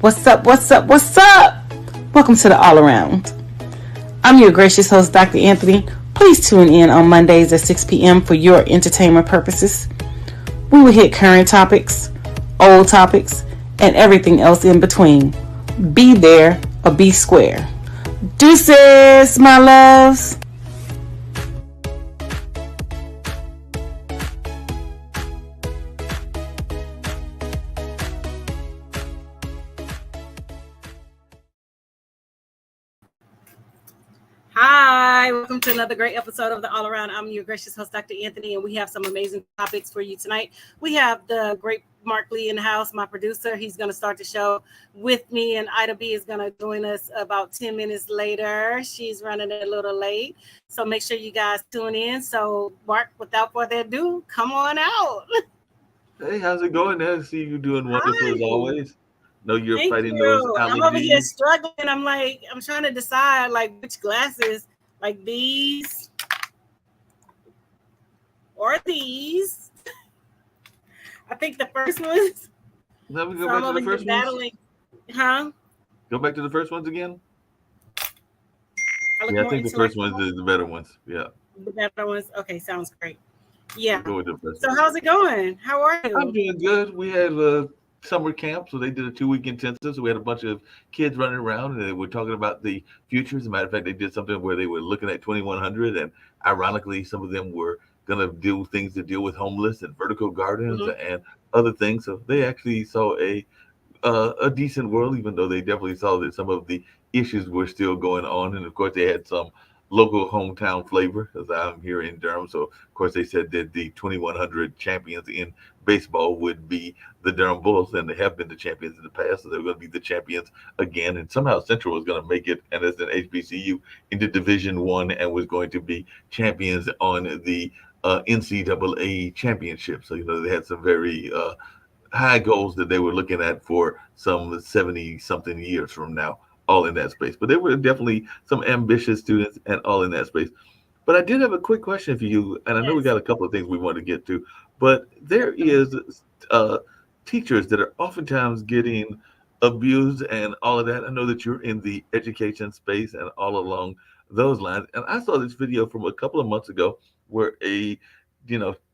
What's up? What's up? What's up? Welcome to the All Around. I'm your gracious host, Dr. Anthony. Please tune in on Mondays at 6 p.m. for your entertainment purposes. We will hit current topics, old topics, and everything else in between. Be there or be square. Deuces, my loves. Hi, welcome to another great episode of the All Around. I'm your gracious host, Dr. Anthony, and we have some amazing topics for you tonight. We have the great Mark Lee in the house, my producer. He's going to start the show with me, and Ida B is going to join us about 10 minutes later. She's running a little late, so make sure you guys tune in. So, Mark, without further ado, come on out. Hey, how's it going? I see you doing wonderful as Hi. always. Know you're Thank fighting those you. I'm over here allergies. struggling. I'm trying to decide which glasses, like these or these. I think the first ones. Let me go So back I'm to over the here first ones. battling. Huh? Go back to the first ones again. I look Yeah, I more think the first ones intellectual. are the better ones. Yeah, The better ones. Okay, sounds great. Yeah. go with the first So ones. how's it going? How are I'm you? doing good. We had summer camp, so they did a 2 week intensive. So we had a bunch of kids running around, and they were talking about the future. As a matter of fact, they did something where they were looking at 2100, and ironically, some of them were going to do things to deal with homeless and vertical gardens Hmm. and other things. So they actually saw a decent world, even though they definitely saw that some of the issues were still going on. And of course, they had some local hometown flavor because I'm here in Durham. So, of course, they said that the 2100 champions in baseball would be the Durham Bulls, and they have been the champions in the past. So they're going to be the champions again. And somehow Central was going to make it, and as an HBCU, into Division One, and was going to be champions on the NCAA championship. So, they had some very high goals that they were looking at for some 70 something years from now, all in that space. But there were definitely some ambitious students and all in that space. But I did have a quick question for you, and I know we Yes. got a couple of things we want to get to, but there is uh, teachers that are oftentimes getting abused and all of that. I know that you're in the education space and all along those lines. And I saw this video from a couple of months ago where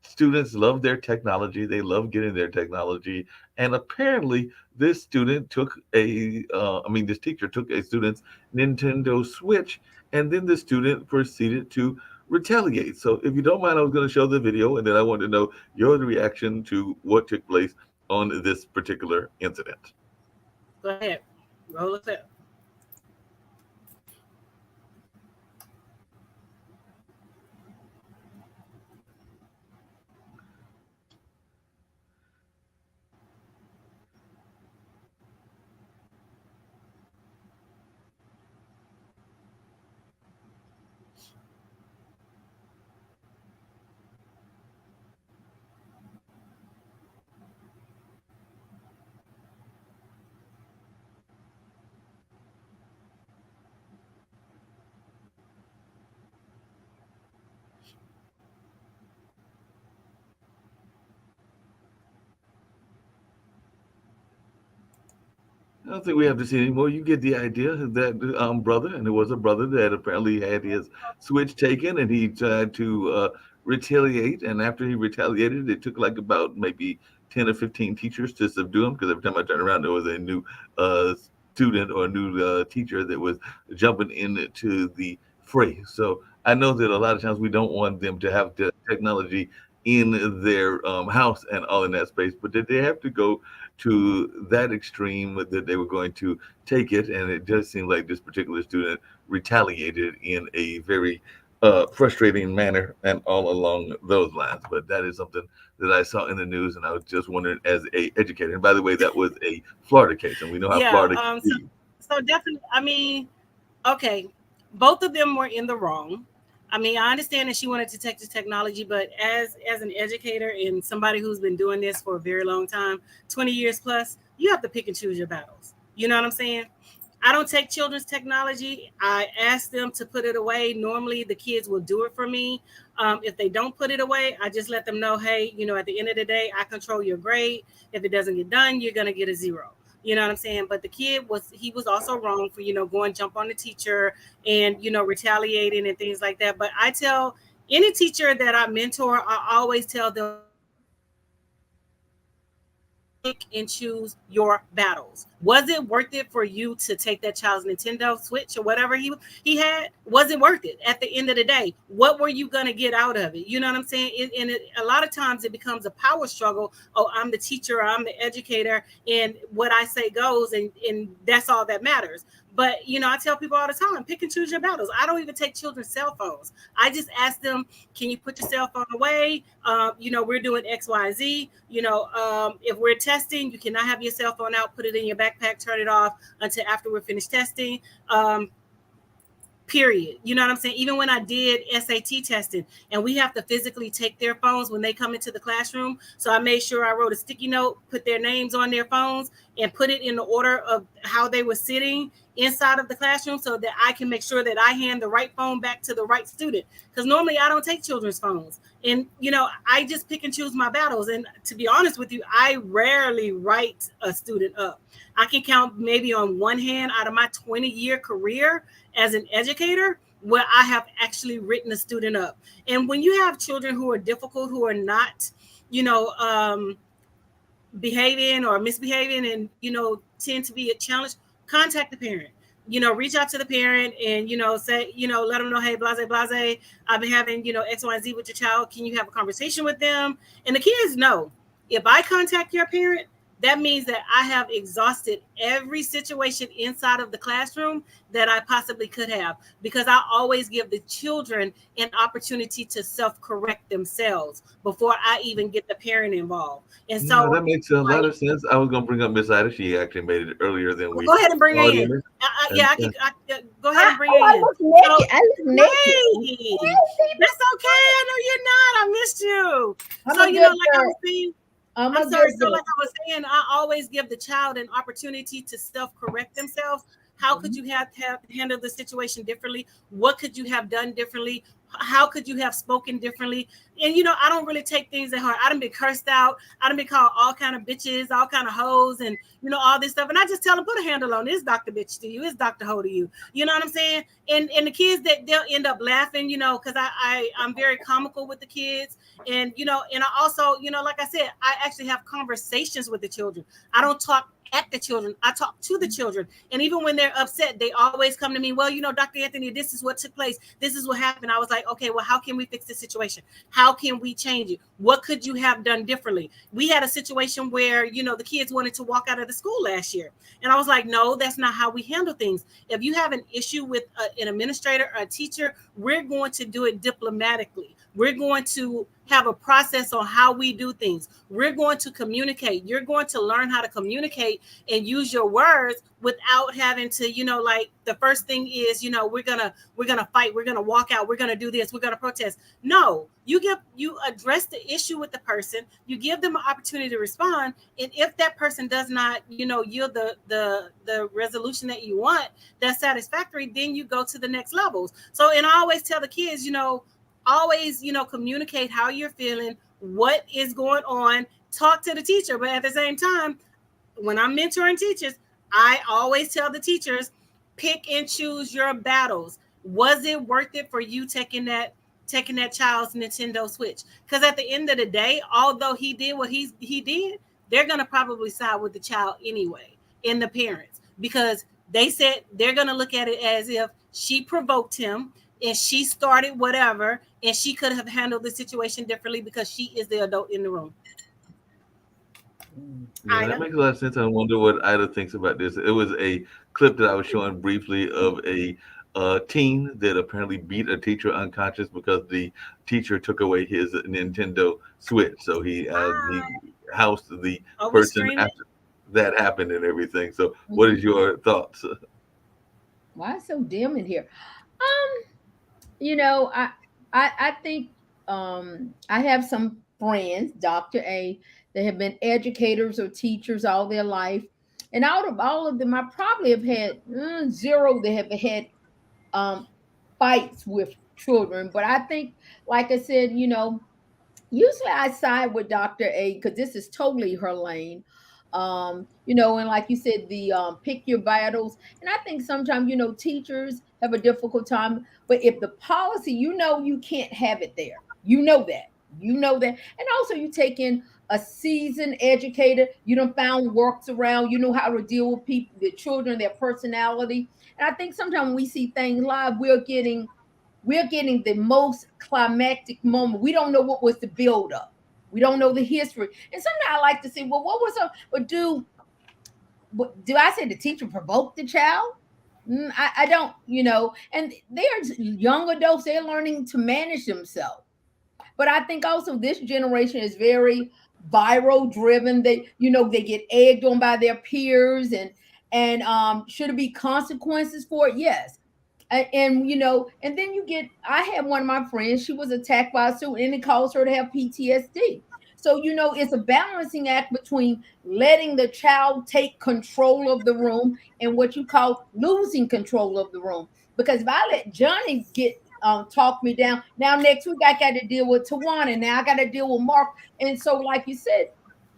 students love their technology. They love getting their technology. And apparently this student took this teacher took a student's Nintendo Switch, and then the student proceeded to retaliate. So if you don't mind, I was going to show the video, and then I wanted to know your reaction to what took place on this particular incident. Go ahead. Roll it up. I don't think we have to see anymore. You get the idea that brother, and it was a brother that apparently had his switch taken, and he tried to retaliate. And after he retaliated, it took like about maybe 10 or 15 teachers to subdue him. Because every time I turned around, there was a new uh, student or a new teacher that was jumping into the fray. So I know that a lot of times we don't want them to have the technology in their house and all in that space, but did they have to go to that extreme that they were going to take it? And it does seem like this particular student retaliated in a very frustrating manner and all along those lines. But that is something that I saw in the news, and I was just wondering as a educator. And by the way, that was a Florida case, and we know how Yeah. Florida can So, be. so definitely. Okay, both of them were in the wrong. I understand that she wanted to take the technology, but as an educator and somebody who's been doing this for a very long time, 20 years plus, you have to pick and choose your battles. You know what I'm saying? I don't take children's technology. I ask them to put it away. Normally, the kids will do it for me. If they don't put it away, I just let them know, hey, at the end of the day, I control your grade. If it doesn't get done, you're going to get a zero. You know what I'm saying? But the kid he was also wrong for, going jump on the teacher and, retaliating and things like that. But I tell any teacher that I mentor, I always tell them, pick and choose your battles. Was it worth it for you to take that child's Nintendo Switch or whatever he had? Was it worth it at the end of the day? What were you going to get out of it? You know what I'm saying? A lot of times it becomes a power struggle. Oh, I'm the teacher, or I'm the educator, and what I say goes, and that's all that matters. But, I tell people all the time, pick and choose your battles. I don't even take children's cell phones. I just ask them, can you put your cell phone away? We're doing X, Y, Z. If we're testing, you cannot have your cell phone out, put it in your backpack, turn it off until after we're finished testing. Period. You know what I'm saying? Even when I did SAT testing and we have to physically take their phones when they come into the classroom. So I made sure I wrote a sticky note, put their names on their phones, and put it in the order of how they were sitting inside of the classroom so that I can make sure that I hand the right phone back to the right student. Because normally I don't take children's phones. And, I just pick and choose my battles. And to be honest with you, I rarely write a student up. I can count maybe on one hand out of my 20-year career as an educator where I have actually written a student up. And when you have children who are difficult, who are not, behaving or misbehaving and, tend to be a challenge, contact the parent. Reach out to the parent and, say, let them know, hey, blase, I've been having, X, Y, and Z with your child. Can you have a conversation with them? And the kids know, if I contact your parent, that means that I have exhausted every situation inside of the classroom that I possibly could have, because I always give the children an opportunity to self-correct themselves before I even get the parent involved. And so that makes a lot of sense. I was going to bring up Miss Ida. She actually made it earlier than we. Go ahead and bring her in. Go ahead and bring her in. I was naked. Hey, that's okay. I know you're not. I missed you. So, like I was saying, I'm sorry. So like I was saying, I always give the child an opportunity to self-correct themselves. How could you have handled the situation differently? What could you have done differently? How could you have spoken differently? And, I don't really take things at heart. I done been cursed out. I done been called all kind of bitches, all kind of hoes, and, all this stuff. And I just tell them, put a handle on it. It's Dr. Bitch to you. It's Dr. Ho to you. You know what I'm saying? And the kids, they'll end up laughing, because I'm very comical with the kids. And, and I also, like I said, I actually have conversations with the children. I don't talk at the children. I talk to the children. And even when they're upset, they always come to me, well, Dr. Anthony, this is what took place. This is what happened. I was like, okay, well, how can we fix this situation? How can we change it? What could you have done differently? We had a situation where, the kids wanted to walk out of the school last year. And I was like, no, that's not how we handle things. If you have an issue with an administrator or a teacher, we're going to do it diplomatically. We're going to have a process on how we do things. We're going to communicate. You're going to learn how to communicate and use your words without having to, like the first thing is, we're gonna fight. We're gonna walk out. We're gonna do this. We're gonna protest. No, you address the issue with the person. You give them an opportunity to respond. And if that person does not, yield the resolution that you want, that's satisfactory, then you go to the next levels. So, and I always tell the kids, always, communicate how you're feeling, what is going on, talk to the teacher. But at the same time, when I'm mentoring teachers, I always tell the teachers, pick and choose your battles. Was it worth it for you taking that child's Nintendo Switch? Because at the end of the day, although he did what he did, they're going to probably side with the child anyway, and the parents, because they said they're going to look at it as if she provoked him and she started whatever, and she could have handled the situation differently because she is the adult in the room. Yeah, that makes a lot of sense. I wonder what Ida thinks about this. It was a clip that I was showing briefly of a teen that apparently beat a teacher unconscious because the teacher took away his Nintendo Switch. So he housed the person after that happened and everything. So what is your thoughts? Why is it so dim in here? I think I have some friends, Dr. A, that have been educators or teachers all their life. And out of all of them, I probably have had zero that have had fights with children. But I think, like I said, usually I side with Dr. A because this is totally her lane. And like you said, the pick your battles. And I think sometimes, teachers have a difficult time, but if the policy, you can't have it there, that, and also you take in a seasoned educator, you don't found works around, you know how to deal with people, the children, their personality. And I think sometimes when we see things live, we're getting the most climactic moment. We don't know what was the build up. We don't know the history. And sometimes I like to say, well, what was up? But do I say the teacher provoked the child? I don't, and they're young adults, they're learning to manage themselves. But I think also this generation is very viral driven. They get egged on by their peers, and should it be consequences for it? Yes. And then I had one of my friends, she was attacked by a student and it caused her to have PTSD. So, it's a balancing act between letting the child take control of the room and what you call losing control of the room. Because if I let Johnny talk me down, now next week I got to deal with Tawana, and now I got to deal with Mark. And so, like you said,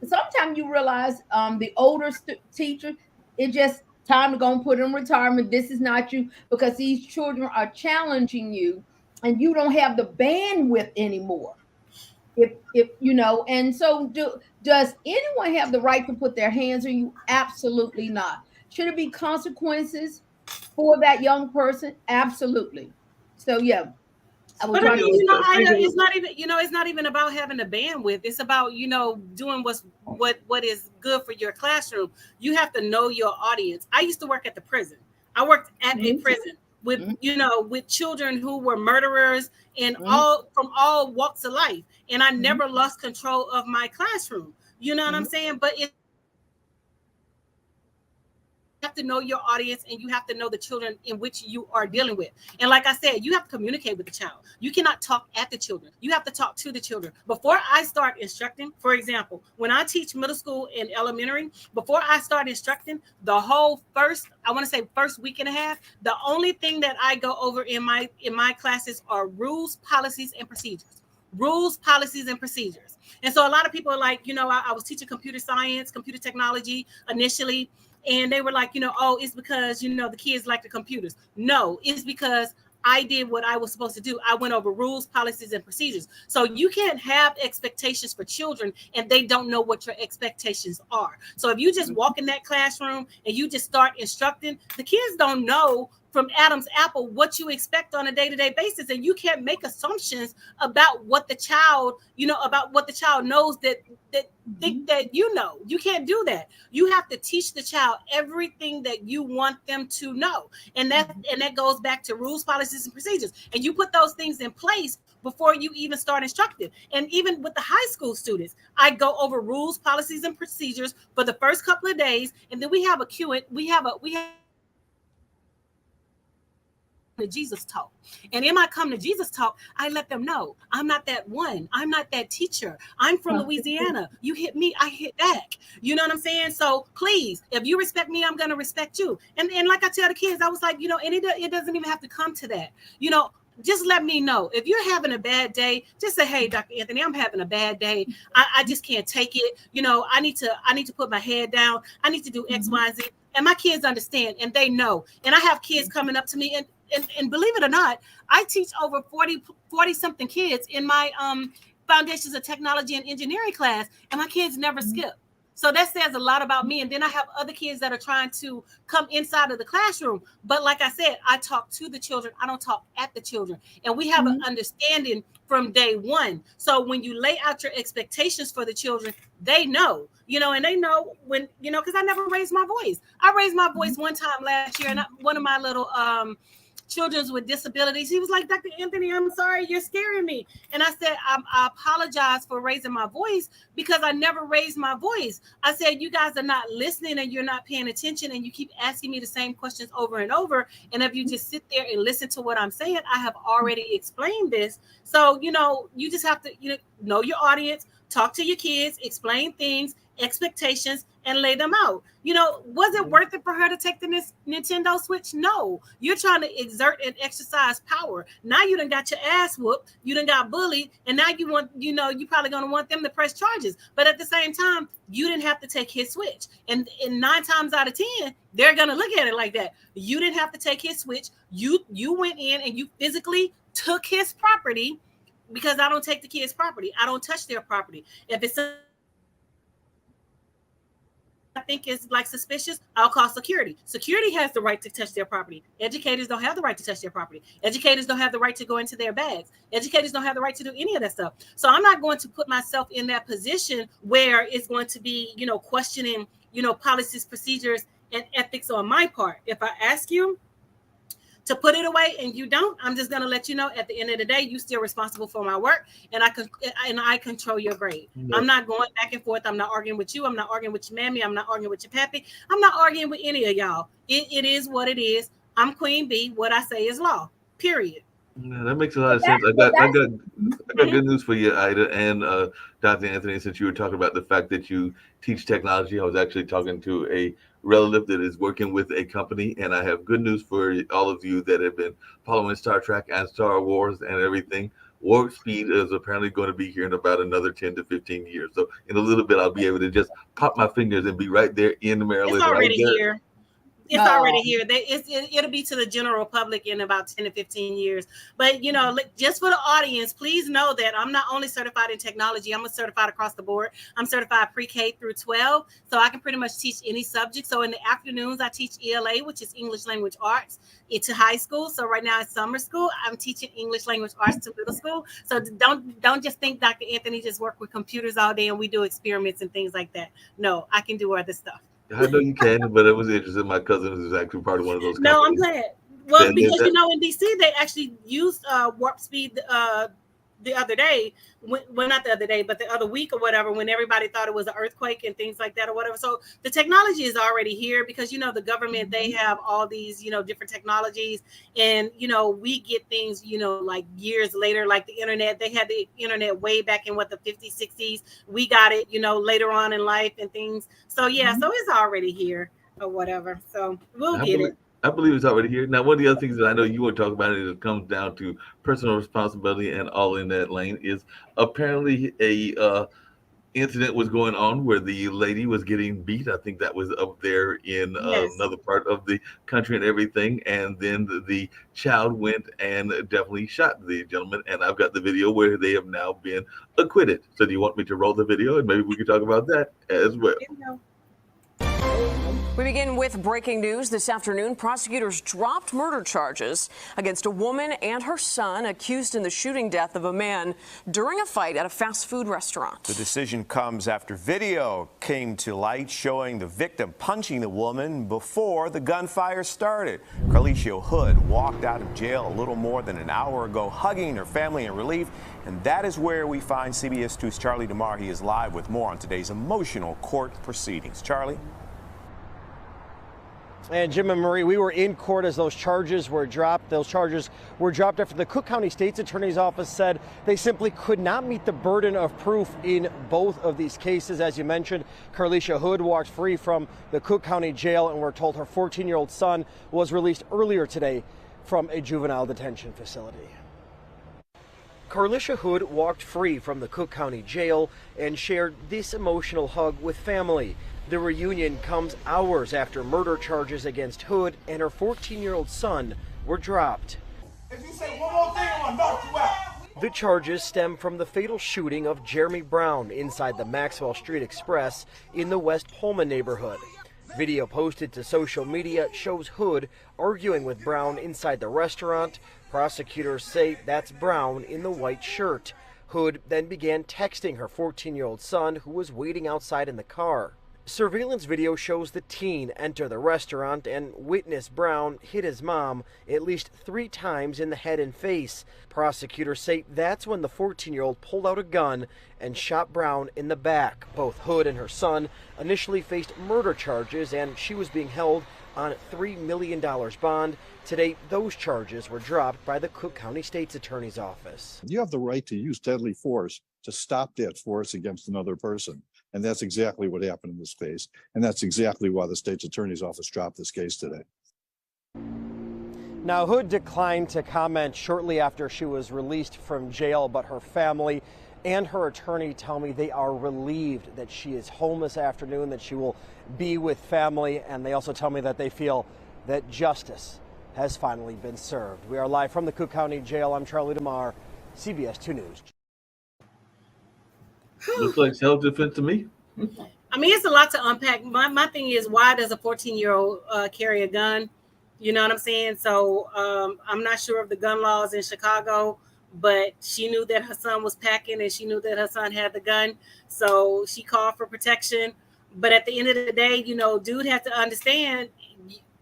sometimes you realize the older teacher, it just time to go and put in retirement. This is not you, because these children are challenging you and you don't have the bandwidth anymore. And so does anyone have the right to put their hands on you? Absolutely not. Should it be consequences for that young person? Absolutely. So yeah. But I mean, it's not even, it's not even about having the bandwidth. It's about, doing what is good for your classroom. You have to know your audience. I used to work at the prison. I worked at a prison with, with children who were murderers and from all walks of life. And I never lost control of my classroom. You know what I'm saying? But you have to know your audience, and you have to know the children in which you are dealing with. And like I said, you have to communicate with the child. You cannot talk at the children. You have to talk to the children. Before I start instructing, for example, when I teach middle school and elementary, before I start instructing, the whole first week and a half, the only thing that I go over in my classes are rules, policies, and procedures. Rules, policies, and procedures. And so a lot of people are like, I was teaching computer science, computer technology initially. And they were like, it's because, the kids like the computers. No, it's because I did what I was supposed to do. I went over rules, policies, and procedures. So you can't have expectations for children and they don't know what your expectations are. So if you just walk in that classroom and you just start instructing, the kids don't know from Adam's apple what you expect on a day-to-day basis, and you can't make assumptions about what the child knows that think that you can't do that. You have to teach the child everything that you want them to know, and that goes back to rules, policies, and procedures, and you put those things in place before you even start instructing. And even with the high school students, I go over rules, policies, and procedures for the first couple of days, and then we have the Jesus talk. And in my come to Jesus talk, I let them know I'm not that one. I'm not that teacher. I'm from Louisiana. You hit me, I hit back. You know what I'm saying? So please, if you respect me, I'm going to respect you. And like I tell the kids, I was like, and it doesn't even have to come to that. Just let me know. If you're having a bad day, just say, hey, Dr. Anthony, I'm having a bad day. I just can't take it. I need to put my head down. I need to do X, Y, and Z. And my kids understand and they know. And I have kids coming up to me and believe it or not, I teach over 40 something kids in my Foundations of Technology and Engineering class, and my kids never skip. So that says a lot about me. And then I have other kids that are trying to come inside of the classroom. But like I said, I talk to the children. I don't talk at the children. And we have an understanding from day one. So when you lay out your expectations for the children, they know, and they know when, because I never raised my voice. I raised my voice one time last year, and one of my little children with disabilities, he was like, Dr. Anthony, I'm sorry, you're scaring me. And I said, I apologize for raising my voice because I never raised my voice. I said, you guys are not listening and you're not paying attention and you keep asking me the same questions over and over. And if you just sit there and listen to what I'm saying, I have already explained this. So, you just have to, know your audience, talk to your kids, explain things, expectations and lay them out. You know, was it worth it for her to take the Nintendo Switch? No. You're trying to exert and exercise power. Now you done got your ass whooped, you done got bullied, and now you want, you know, you probably gonna want them to press charges. But at the same time, you didn't have to take his Switch. And 9 times out of 10, they're gonna look at it like that. You didn't have to take his Switch. You went in and you physically took his property, because I don't take the kids' property. I don't touch their property. If it's I think is like suspicious, I'll call security. Security has the right to touch their property. Educators don't have the right to touch their property. Educators don't have the right to go into their bags. Educators don't have the right to do any of that stuff. So I'm not going to put myself in that position where it's going to be, you know, questioning, you know, policies, procedures, and ethics on my part. If I ask you to put it away and you don't, I'm just going to let you know at the end of the day, you're still responsible for my work, and I control your grade. No. I'm not going back and forth. I'm not arguing with you. I'm not arguing with your mammy. I'm not arguing with your pappy. I'm not arguing with any of y'all. It is what it is. I'm Queen Bee. What I say is law, period. Yeah, that makes a lot of sense. I got good news for you, Ida, and Dr. Anthony, since you were talking about the fact that you teach technology. I was actually talking to a relative that is working with a company, and I have good news for all of you that have been following Star Trek and Star Wars and everything. Warp speed is apparently going to be here in about another 10 to 15 years. So in a little bit, I'll be able to just pop my fingers and be right there in Maryland. It's already right here. It's already here. It'll be to the general public in about 10 to 15 years. But, you know, just for the audience, please know that I'm not only certified in technology, I'm certified across the board. I'm certified pre-K through 12. So I can pretty much teach any subject. So in the afternoons, I teach ELA, which is English Language Arts, to high school. So right now it's summer school. I'm teaching English Language Arts to middle school. So don't just think Dr. Anthony just work with computers all day and we do experiments and things like that. No, I can do other stuff. I know you can, but it was interesting. My cousin is actually part of one of those companies. No, I'm glad. Well, because, you know, in DC, they actually used warp speed the other day. Well, not the other day, but the other week or whatever, when everybody thought it was an earthquake and things like that or whatever. So the technology is already here because, you know, the government, they have all these, you know, different technologies. And, you know, we get things, you know, like years later, like the internet. They had the internet way back in, the 50s, 60s. We got it, you know, later on in life and things. So, yeah, so it's already here or whatever. So we'll get it. I believe it's already here. Now, one of the other things that I know you want to talk about is it comes down to personal responsibility and all in that lane is apparently a incident was going on where the lady was getting beat. I think that was up there in another part of the country and everything. And then the child went and definitely shot the gentleman. And I've got the video where they have now been acquitted. So do you want me to roll the video? And maybe we can talk about that as well. We begin with breaking news this afternoon. Prosecutors dropped murder charges against a woman and her son accused in the shooting death of a man during a fight at a fast food restaurant. The decision comes after video came to light showing the victim punching the woman before the gunfire started. Carlicia Hood walked out of jail a little more than an hour ago, hugging her family in relief. And that is where we find CBS 2's Charlie DeMar. He is live with more on today's emotional court proceedings. Charlie? And Jim and Marie, we were in court as those charges were dropped. Those charges were dropped after the Cook County State's Attorney's Office said they simply could not meet the burden of proof in both of these cases. As you mentioned, Carlicia Hood walked free from the Cook County Jail, and we're told her 14-year-old son was released earlier today from a juvenile detention facility. Carlicia Hood walked free from the Cook County Jail and shared this emotional hug with family. The reunion comes hours after murder charges against Hood and her 14-year-old son were dropped. If you say one more thing, I'm gonna knock you out. The charges stem from the fatal shooting of Jeremy Brown inside the Maxwell Street Express in the West Pullman neighborhood. Video posted to social media shows Hood arguing with Brown inside the restaurant. Prosecutors say that's Brown in the white shirt. Hood then began texting her 14-year-old son, who was waiting outside in the car. Surveillance video shows the teen enter the restaurant and witness Brown hit his mom at least 3 times in the head and face. Prosecutors say that's when the 14-year-old pulled out a gun and shot Brown in the back. Both Hood and her son initially faced murder charges, and she was being held on $3 million bond. Today, those charges were dropped by the Cook County State's Attorney's Office. You have the right to use deadly force to stop that force against another person. And that's exactly what happened in this case. And that's exactly why the state's attorney's office dropped this case today. Now, Hood declined to comment shortly after she was released from jail, but her family and her attorney tell me they are relieved that she is home this afternoon, that she will be with family, and they also tell me that they feel that justice has finally been served. We are live from the Cook County Jail. I'm Charlie DeMar, CBS 2 News. Looks like self-defense to me. I mean, it's a lot to unpack. My thing is, why does a 14-year-old carry a gun? You know what I'm saying? So I'm not sure of the gun laws in Chicago, but she knew that her son was packing and she knew that her son had the gun. So she called for protection. But at the end of the day, you know, dude has to understand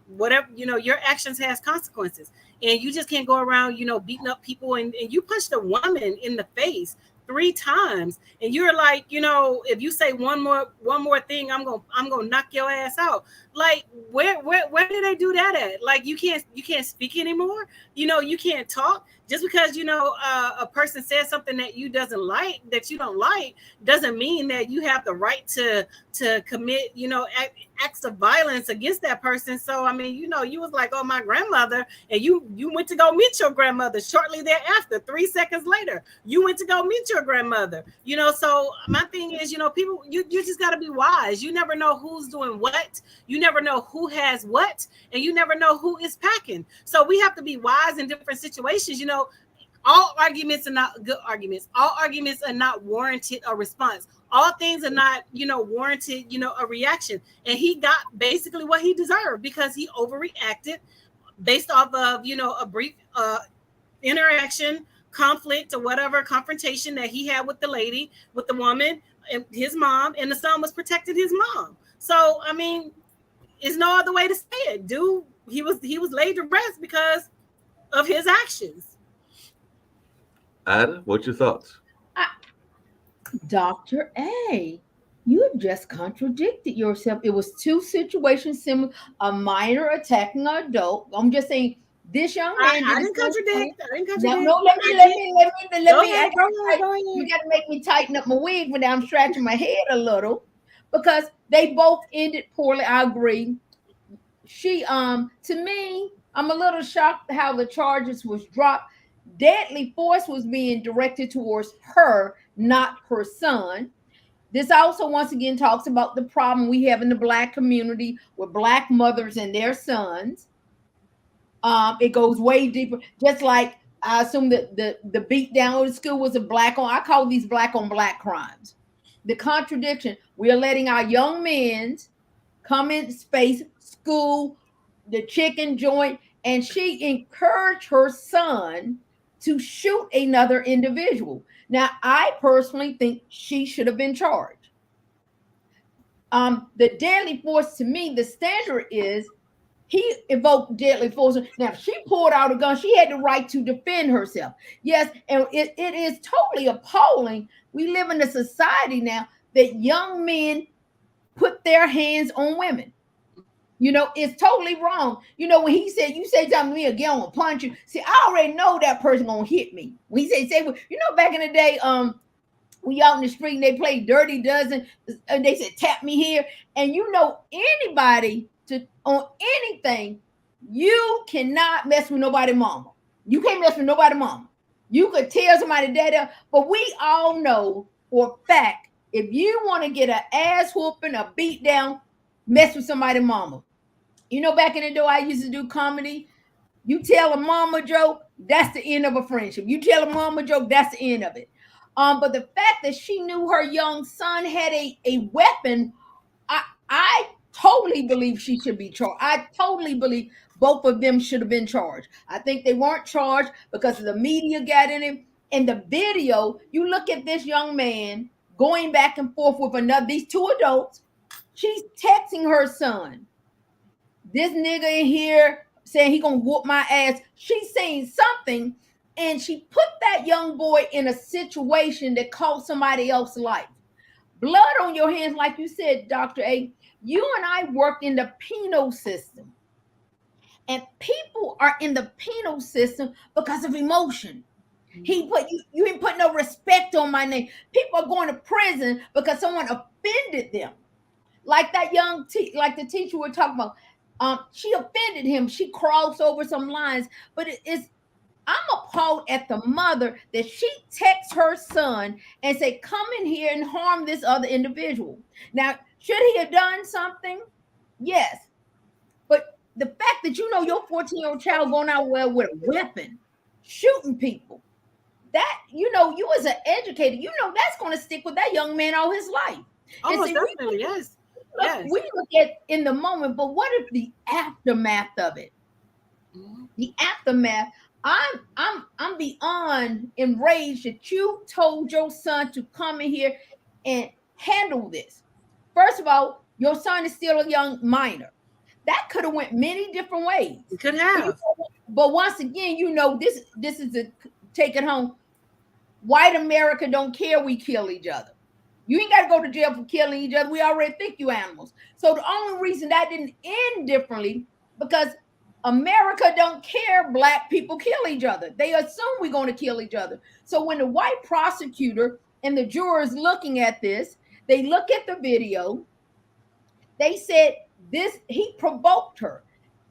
whatever, you know, your actions has consequences. And you just can't go around, you know, beating up people. And you punched a woman in the face 3 times, and you're like, you know, if you say one more thing, I'm gonna knock your ass out. Like, where did they do that at? Like, you can't speak anymore. You know, you can't talk just because, you know, a person says something that you don't like, doesn't mean that you have the right to commit, you know, acts of violence against that person. So I mean, you know, you was like, oh, my grandmother, and you went to go meet your grandmother shortly thereafter. 3 seconds later, you went to go meet your grandmother. You know, so my thing is, you know, people, you just got to be wise. You never know who's doing what. You never know who has what, and you never know who is packing. So we have to be wise in different situations. You know, all arguments are not good arguments. All arguments are not warranted a response. All things are not, you know, warranted, you know, a reaction. And he got basically what he deserved because he overreacted based off of, you know, a brief interaction, conflict, or whatever confrontation that he had with the lady, with the woman, and his mom, and the son was protecting his mom. So I mean, there's no other way to say it. Dude, he was laid to rest because of his actions. Ida, what's your thoughts? Dr. A, you have just contradicted yourself. It was 2 situations similar, a minor attacking an adult. I'm just saying this young man. I didn't contradict. No, let me. Go ahead. You got to make me tighten up my wig when I'm scratching my head a little, because they both ended poorly. I agree. She, to me, I'm a little shocked how the charges was dropped. Deadly force was being directed towards her, not her son. This also, once again, talks about the problem we have in the Black community with Black mothers and their sons. It goes way deeper. Just like I assume that the beat down of the school was a I call these Black on Black crimes. The contradiction. We are letting our young men come in space, school, the chicken joint, and she encouraged her son to shoot another individual. Now, I personally think she should have been charged. The deadly force, to me, the standard is he evoked deadly force. Now, if she pulled out a gun, she had the right to defend herself. Yes, and it is totally appalling. We live in a society now that young men put their hands on women. You know, it's totally wrong. You know, when he said, you say something to me again, I'm gonna punch you. See, I already know that person gonna hit me. When he say, you know, back in the day, we out in the street and they play Dirty Dozen, and they said, tap me here. And you know, anybody on anything, you cannot mess with nobody mama. You can't mess with nobody mama. You could tell somebody that, but we all know for a fact, if you want to get an ass whooping, a beat down, mess with somebody mama. You know, back in the day, I used to do comedy. You tell a mama joke, that's the end of a friendship. You tell a mama joke, that's the end of it. But the fact that she knew her young son had a weapon, I totally believe she should be charged. I totally believe both of them should have been charged. I think they weren't charged because the media got in it. In the video, you look at this young man going back and forth with these 2 adults. She's texting her son. This nigga in here saying he gonna whoop my ass. She's saying something, and she put that young boy in a situation that cost somebody else's life. Blood on your hands, like you said, Dr. A. You and I worked in the penal system. And people are in the penal system because of emotion. You didn't put no respect on my name. People are going to prison because someone offended them. Like that like the teacher we're talking about. She offended him. She crossed over some lines. But I'm appalled at the mother that she texts her son and say, come in here and harm this other individual. Now, should he have done something? Yes. But the fact that your 14-year-old child going out with a weapon, shooting people, that, you as an educator, that's going to stick with that young man all his life. Almost definitely, yes. Yes. We look at in the moment, but what if the aftermath of it? Mm-hmm. The aftermath. I'm beyond enraged that you told your son to come in here and handle this. First of all, your son is still a young minor. That could have went many different ways. It could have. But once again, this is a take it home. White America don't care. We kill each other. You ain't got to go to jail for killing each other. We already think you animals. So the only reason that didn't end differently, because America don't care black people kill each other. They assume we're going to kill each other. So when the white prosecutor and the jurors looking at this, they look at the video, they said he provoked her.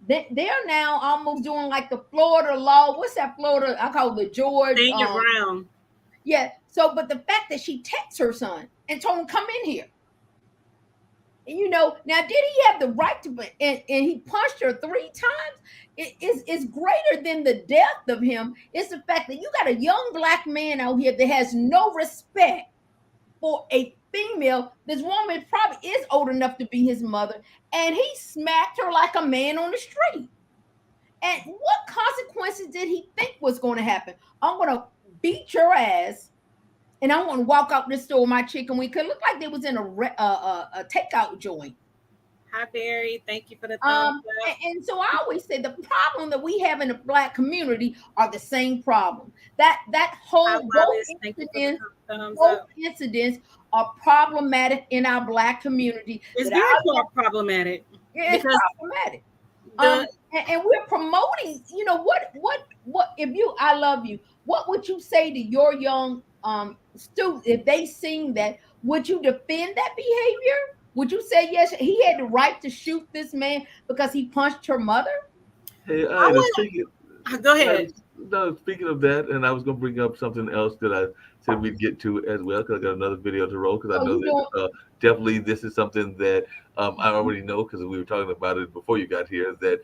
They're now almost doing like the Florida law. What's that Florida? I call it the George. Brown. Yeah. So, but the fact that she texts her son and told him, come in here. And now did he have the right to, and he punched her 3 times? It's greater than the death of him. It's the fact that you got a young black man out here that has no respect for a female. This woman probably is old enough to be his mother, and he smacked her like a man on the street. And what consequences did he think was going to happen? I'm going to beat your ass, and I'm going to walk out this store with my chicken wing. It looked like they was in a takeout joint. Hi, Barry. Thank you for the thumbs up. And so I always say the problem that we have in the black community are the same problem. That whole both incidents are problematic in our black community. It's very problematic. It's problematic. And we're promoting. What if I love you? What would you say to your young students if they seen that? Would you defend that behavior? Would you say yes? He had the right to shoot this man because he punched her mother. Hey, go ahead. Speaking of that, and I was going to bring up something else that I said we'd get to as well, because I got another video to roll, because I know that definitely this is something that I already know, because we were talking about it before you got here, that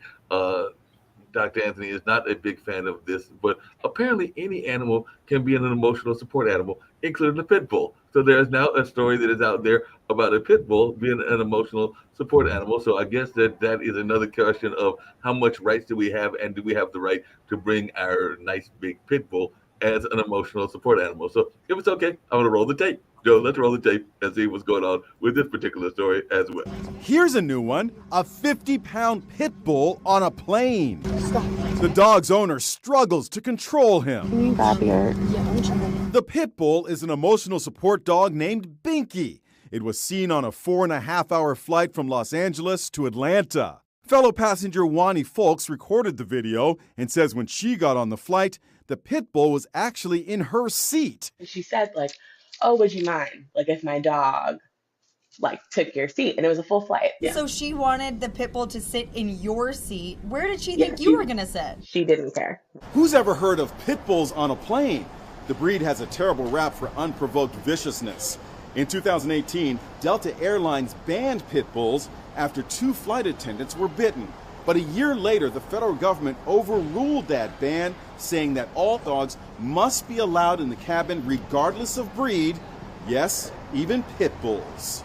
Dr. Anthony is not a big fan of this, but apparently any animal can be an emotional support animal, including a pit bull. So there's now a story that is out there about a pit bull being an emotional support animal. So I guess that is another question of how much rights do we have, and do we have the right to bring our nice big pit bull as an emotional support animal? So if it's okay, I'm going to roll the tape. Joe, let's roll the tape and see what's going on with this particular story as well. Here's a new one, a 50-pound pit bull on a plane. The dog's owner struggles to control him. The pit bull is an emotional support dog named Binky. It was seen on a 4.5-hour flight from Los Angeles to Atlanta. Fellow passenger Wani Folks recorded the video and says when she got on the flight, the pit bull was actually in her seat. She said, oh, would you mind, if my dog, took your seat? And it was a full flight. Yeah. So she wanted the pit bull to sit in your seat. Where did she think you were going to sit? She didn't care. Who's ever heard of pit bulls on a plane? The breed has a terrible rap for unprovoked viciousness. In 2018, Delta Airlines banned pit bulls after 2 flight attendants were bitten. But a year later, the federal government overruled that ban, saying that all dogs must be allowed in the cabin regardless of breed, yes, even pit bulls.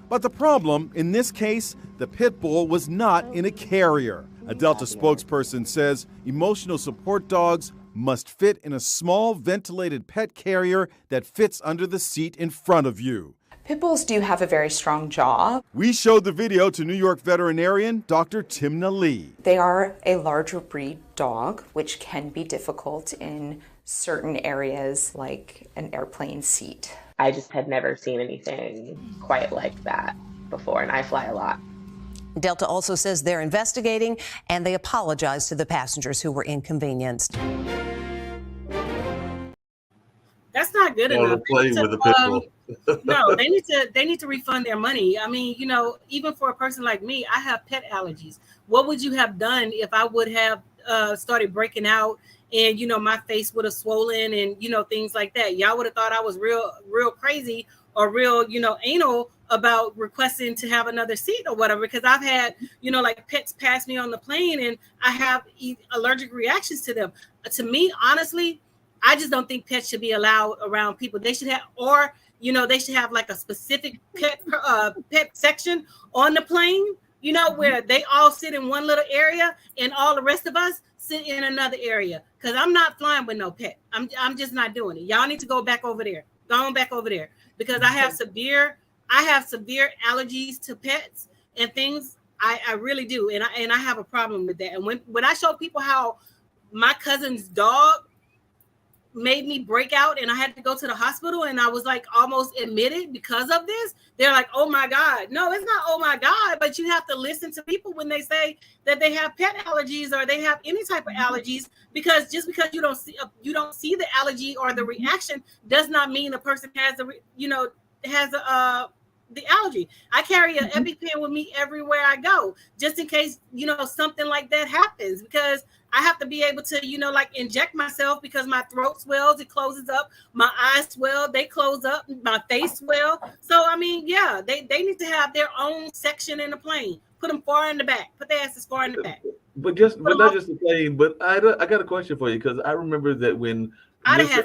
But the problem, in this case, the pit bull was not in a carrier. A Delta spokesperson says emotional support dogs must fit in a small ventilated pet carrier that fits under the seat in front of you. Pit bulls do have a very strong jaw. We showed the video to New York veterinarian Dr. Timna Lee. They are a larger breed dog, which can be difficult in certain areas like an airplane seat. I just had never seen anything quite like that before, and I fly a lot. Delta also says they're investigating, and they apologize to the passengers who were inconvenienced. not good Or enough. play with a pit bull. No, they need to refund their money. I mean, even for a person like me, I have pet allergies. What would you have done if I would have started breaking out and my face would have swollen and things like that? Y'all would have thought I was real crazy or real anal about requesting to have another seat or whatever, because I've had like pets pass me on the plane and I have allergic reactions to them. To me, honestly, I just don't think pets should be allowed around people. They should have, or they should have like a specific pet section on the plane, where they all sit in one little area and all the rest of us sit in another area. Because I'm not flying with no pet. I'm just not doing it. Y'all need to go back over there. Go on back over there, because I have severe allergies to pets and things. I really do, and I have a problem with that. And when I show people how my cousin's dog made me break out and I had to go to the hospital and I was like almost admitted because of this, they're like, oh my God. No, it's not oh my God, but you have to listen to people when they say that they have pet allergies or they have any type of allergies, because just because you don't see the allergy or the reaction does not mean the person has the allergy. I carry an EpiPen with me everywhere I go, just in case something like that happens, because I have to be able to like inject myself, because my throat swells, it closes up, my eyes swell, they close up, my face swell. So I mean, yeah, they need to have their own section in the plane. Put them far in the back. Put their asses far in the back. But not just the plane. But I got a question for you, because I remember that when Urkel's,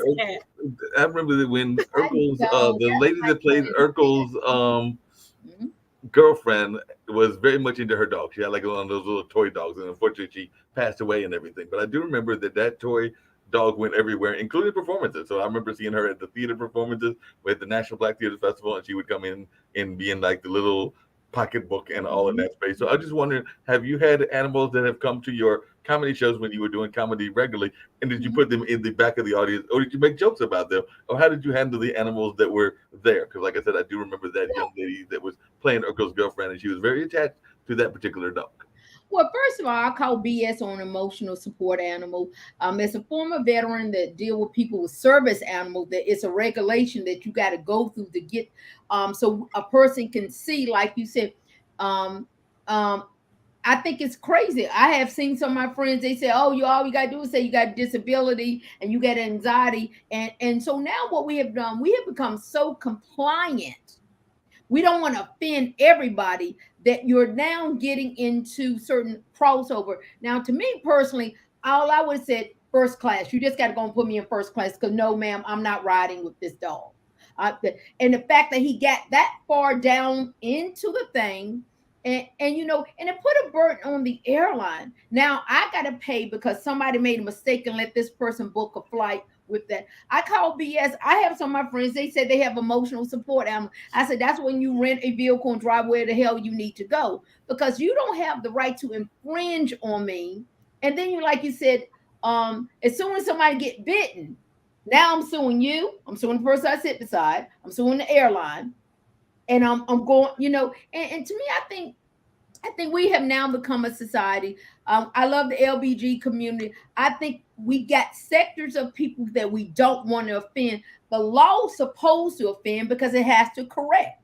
the lady that played Urkel's girlfriend was very much into her dog. She had like one of those little toy dogs, and unfortunately she passed away and everything. But I do remember that toy dog went everywhere, including performances. So I remember seeing her at the theater performances with the National Black Theater Festival, and she would come in and be in like the little pocketbook and all in that space. So I just wondering, have you had animals that have come to your comedy shows when you were doing comedy regularly, and did you put them in the back of the audience, or did you make jokes about them, or how did you handle the animals that were there? Because like I said, I do remember that young lady that was playing Urkel's girlfriend, and she was very attached to that particular dog. Well, first of all, I call BS on emotional support animal. As a former veteran that deal with people with service animals, that it's a regulation that you got to go through to get, so a person can see, like you said. I think it's crazy. I have seen some of my friends, they say, oh, all you got to do is say you got disability and you got anxiety. And so now what we have done, we have become so compliant. We don't want to offend everybody that you're now getting into certain crossover. Now, to me personally, all I would have said, first class. You just got to go and put me in first class, because no, ma'am, I'm not riding with this dog. And the fact that he got that far down into the thing, and it put a burden on the airline. Now I got to pay because somebody made a mistake and let this person book a flight with that. I call BS. I have some of my friends, they said they have emotional support animal. I said, that's when you rent a vehicle and drive where the hell you need to go, because you don't have the right to infringe on me. And then like you said, as soon as somebody get bitten, now I'm suing you. I'm suing the person I sit beside. I'm suing the airline. And I'm going, and to me, I think we have now become a society. I love the LBG community. I think we got sectors of people that we don't want to offend. The law's supposed to offend because it has to correct.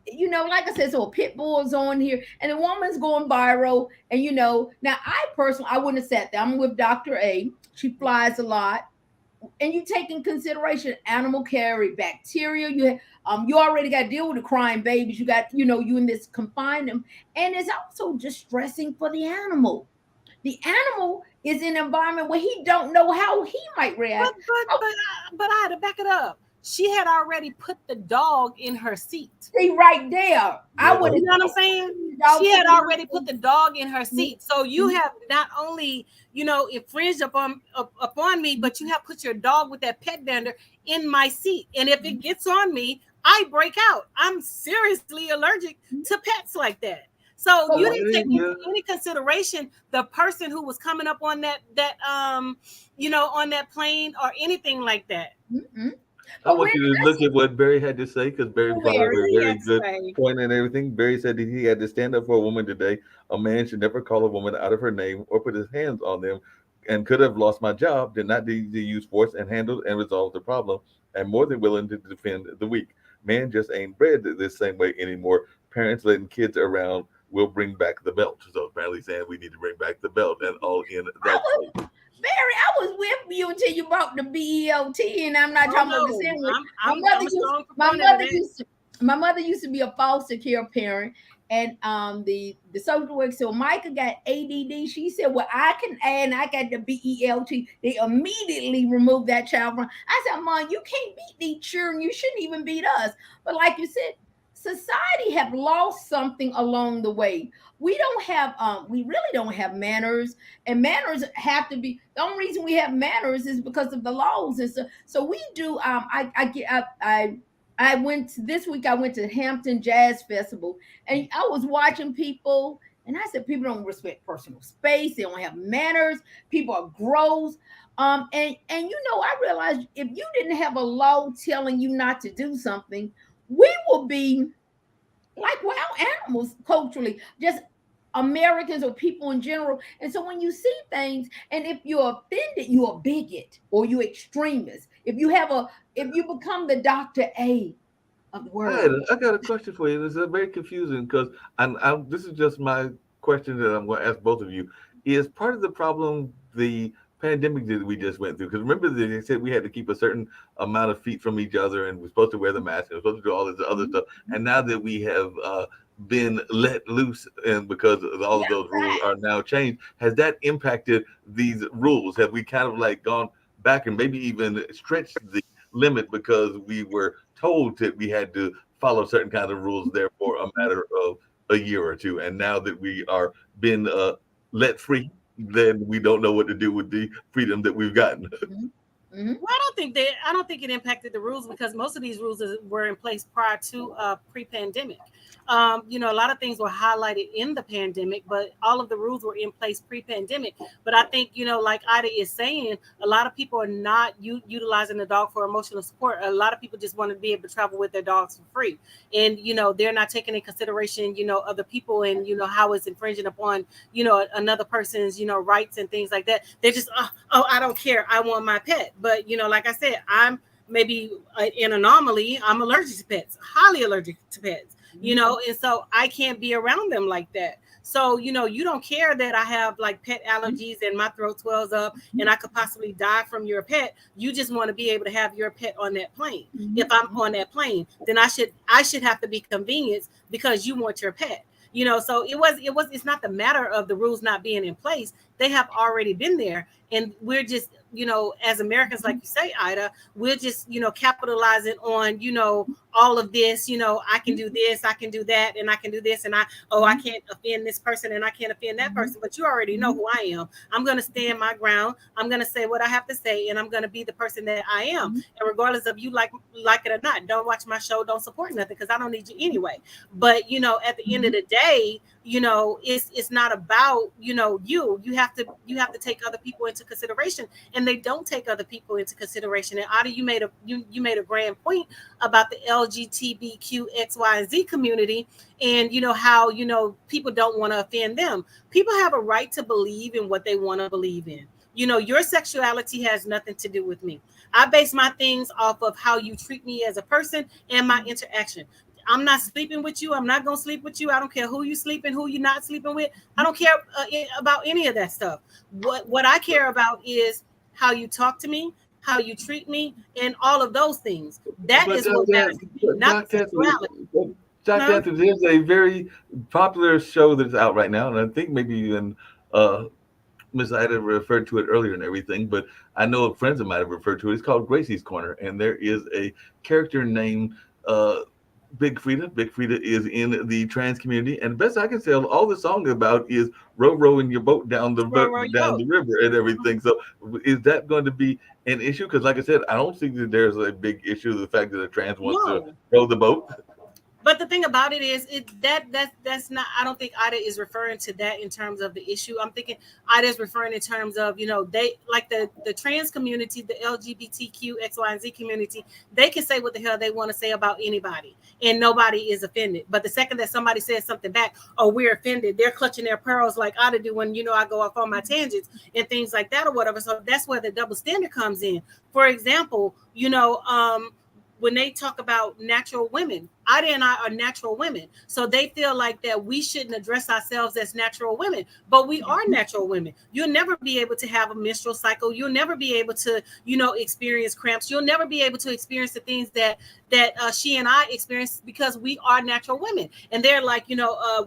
Like I said, so a pit bull is on here and the woman's going viral. And, now I personally, I wouldn't have sat there. I'm with Dr. A. She flies a lot. And you take in consideration animal carry bacteria. You already got to deal with the crying babies. You got, you in this confine them. And it's also distressing for the animal. The animal is in an environment where he don't know how he might react. But I had to back it up. She had already put the dog in her seat. See right there. I would. You know what I'm saying? She had already put the dog in her seat. So you have not only, infringed upon me, but you have put your dog with that pet vendor in my seat. And if it gets on me, I break out. I'm seriously allergic to pets like that. So you didn't take into any consideration the person who was coming up on that on that plane or anything like that. Mm-hmm. I want you to look at what Barry had to say, because Barry brought up a very good point and everything. Barry said that he had to stand up for a woman today. A man should never call a woman out of her name or put his hands on them and could have lost my job did not need to use force and handled and resolved the problem, and more than willing to defend the weak. Man just ain't bred this same way anymore. Parents letting kids around will bring back the belt. So apparently saying we need to bring back the belt and all in that. Barry, I was with you until you brought the BELT, and I'm not talking about the sandwich. My mother used to be a foster care parent, and the social worker. So Micah got ADD. She said, "Well, I can add, and I got the BELT." They immediately removed that child from. I said, "Mom, you can't beat these children. You shouldn't even beat us." But like you said, society have lost something along the way. We really don't have manners, and manners have to be. The only reason we have manners is because of the laws, and so we do. I went this week. I went to Hampton Jazz Festival, and I was watching people, and I said, people don't respect personal space. They don't have manners. People are gross. And I realized if you didn't have a law telling you not to do something, we will be like wild animals culturally, just Americans or people in general. And so when you see things, and if you're offended, you're a bigot or you're extremist. If you become the Dr. A of the world. I got a question for you. This is very confusing because this is just my question that I'm going to ask both of you. Is part of the problem the pandemic that we just went through? Because remember that they said we had to keep a certain amount of feet from each other, and we're supposed to wear the mask, and we're supposed to do all this other stuff. And now that we have been let loose, and because all of those rules are now changed, has that impacted these rules? Have we kind of like gone back and maybe even stretched the limit because we were told that we had to follow certain kind of rules there for a matter of a year or two, and now that we are been let free, then we don't know what to do with the freedom that we've gotten? Well, I don't think it impacted the rules because most of these rules were in place prior to pre-pandemic. A lot of things were highlighted in the pandemic, but all of the rules were in place pre-pandemic. But I think, like Ida is saying, a lot of people are not utilizing the dog for emotional support. A lot of people just want to be able to travel with their dogs for free. And, they're not taking into consideration, other people and, how it's infringing upon, another person's, rights and things like that. They're just, I don't care. I want my pet. But, like I said, I'm maybe an anomaly. I'm allergic to pets, highly allergic to pets. And so I can't be around them like that. So, you don't care that I have like pet allergies and my throat swells up and I could possibly die from your pet. You just want to be able to have your pet on that plane. If I'm on that plane, then I should have to be convenienced because you want your pet. So it's not the matter of the rules not being in place. They have already been there. And we're just, as Americans, like you say, Ida, we're just, capitalizing on, all of this, I can do this, I can do that, and I can do this. And I can't offend this person and I can't offend that person. But you already know who I am. I'm going to stand my ground. I'm going to say what I have to say. And I'm going to be the person that I am. And regardless of you like it or not, don't watch my show, don't support nothing because I don't need you anyway. But, at the end of the day, it's not about, you have to take other people into consideration, and they don't take other people into consideration. And Adi, you made a grand point about the LGBTQ X, Y, and Z community, and how people don't want to offend them. People have a right to believe in what they want to believe in. Your sexuality has nothing to do with me. I base my things off of how you treat me as a person and my interaction. I'm not sleeping with you. I'm not going to sleep with you. I don't care who you sleeping, who you're not sleeping with. I don't care about any of that stuff. What I care about is how you talk to me, how you treat me, and all of those things. That is what matters to me, not the sexuality. Dr. Anthony, there's a very popular show that's out right now, and I think maybe even Miss Ida referred to it earlier and everything, but I know friends of mine have referred to it. It's called Gracie's Corner, and there is a character named Big Frida. Big Frida is in the trans community, and best I can tell, all the song about is rowing your boat down the river and everything. So, is that going to be an issue? Because, like I said, I don't think that there's a big issue with the fact that a trans wants to row the boat. But the thing about it is, that's not. I don't think Ida is referring to that in terms of the issue. I'm thinking Ida is referring in terms of, they like the trans community, the LGBTQ X, Y, and Z community. They can say what the hell they want to say about anybody, and nobody is offended. But the second that somebody says something back, oh, we're offended, they're clutching their pearls like Ida do when I go off on my tangents and things like that or whatever. So that's where the double standard comes in. For example, when they talk about natural women, Ida and I are natural women. So they feel like that we shouldn't address ourselves as natural women, but we are natural women. You'll never be able to have a menstrual cycle. You'll never be able to, experience cramps. You'll never be able to experience the things that she and I experience because we are natural women. And they're like,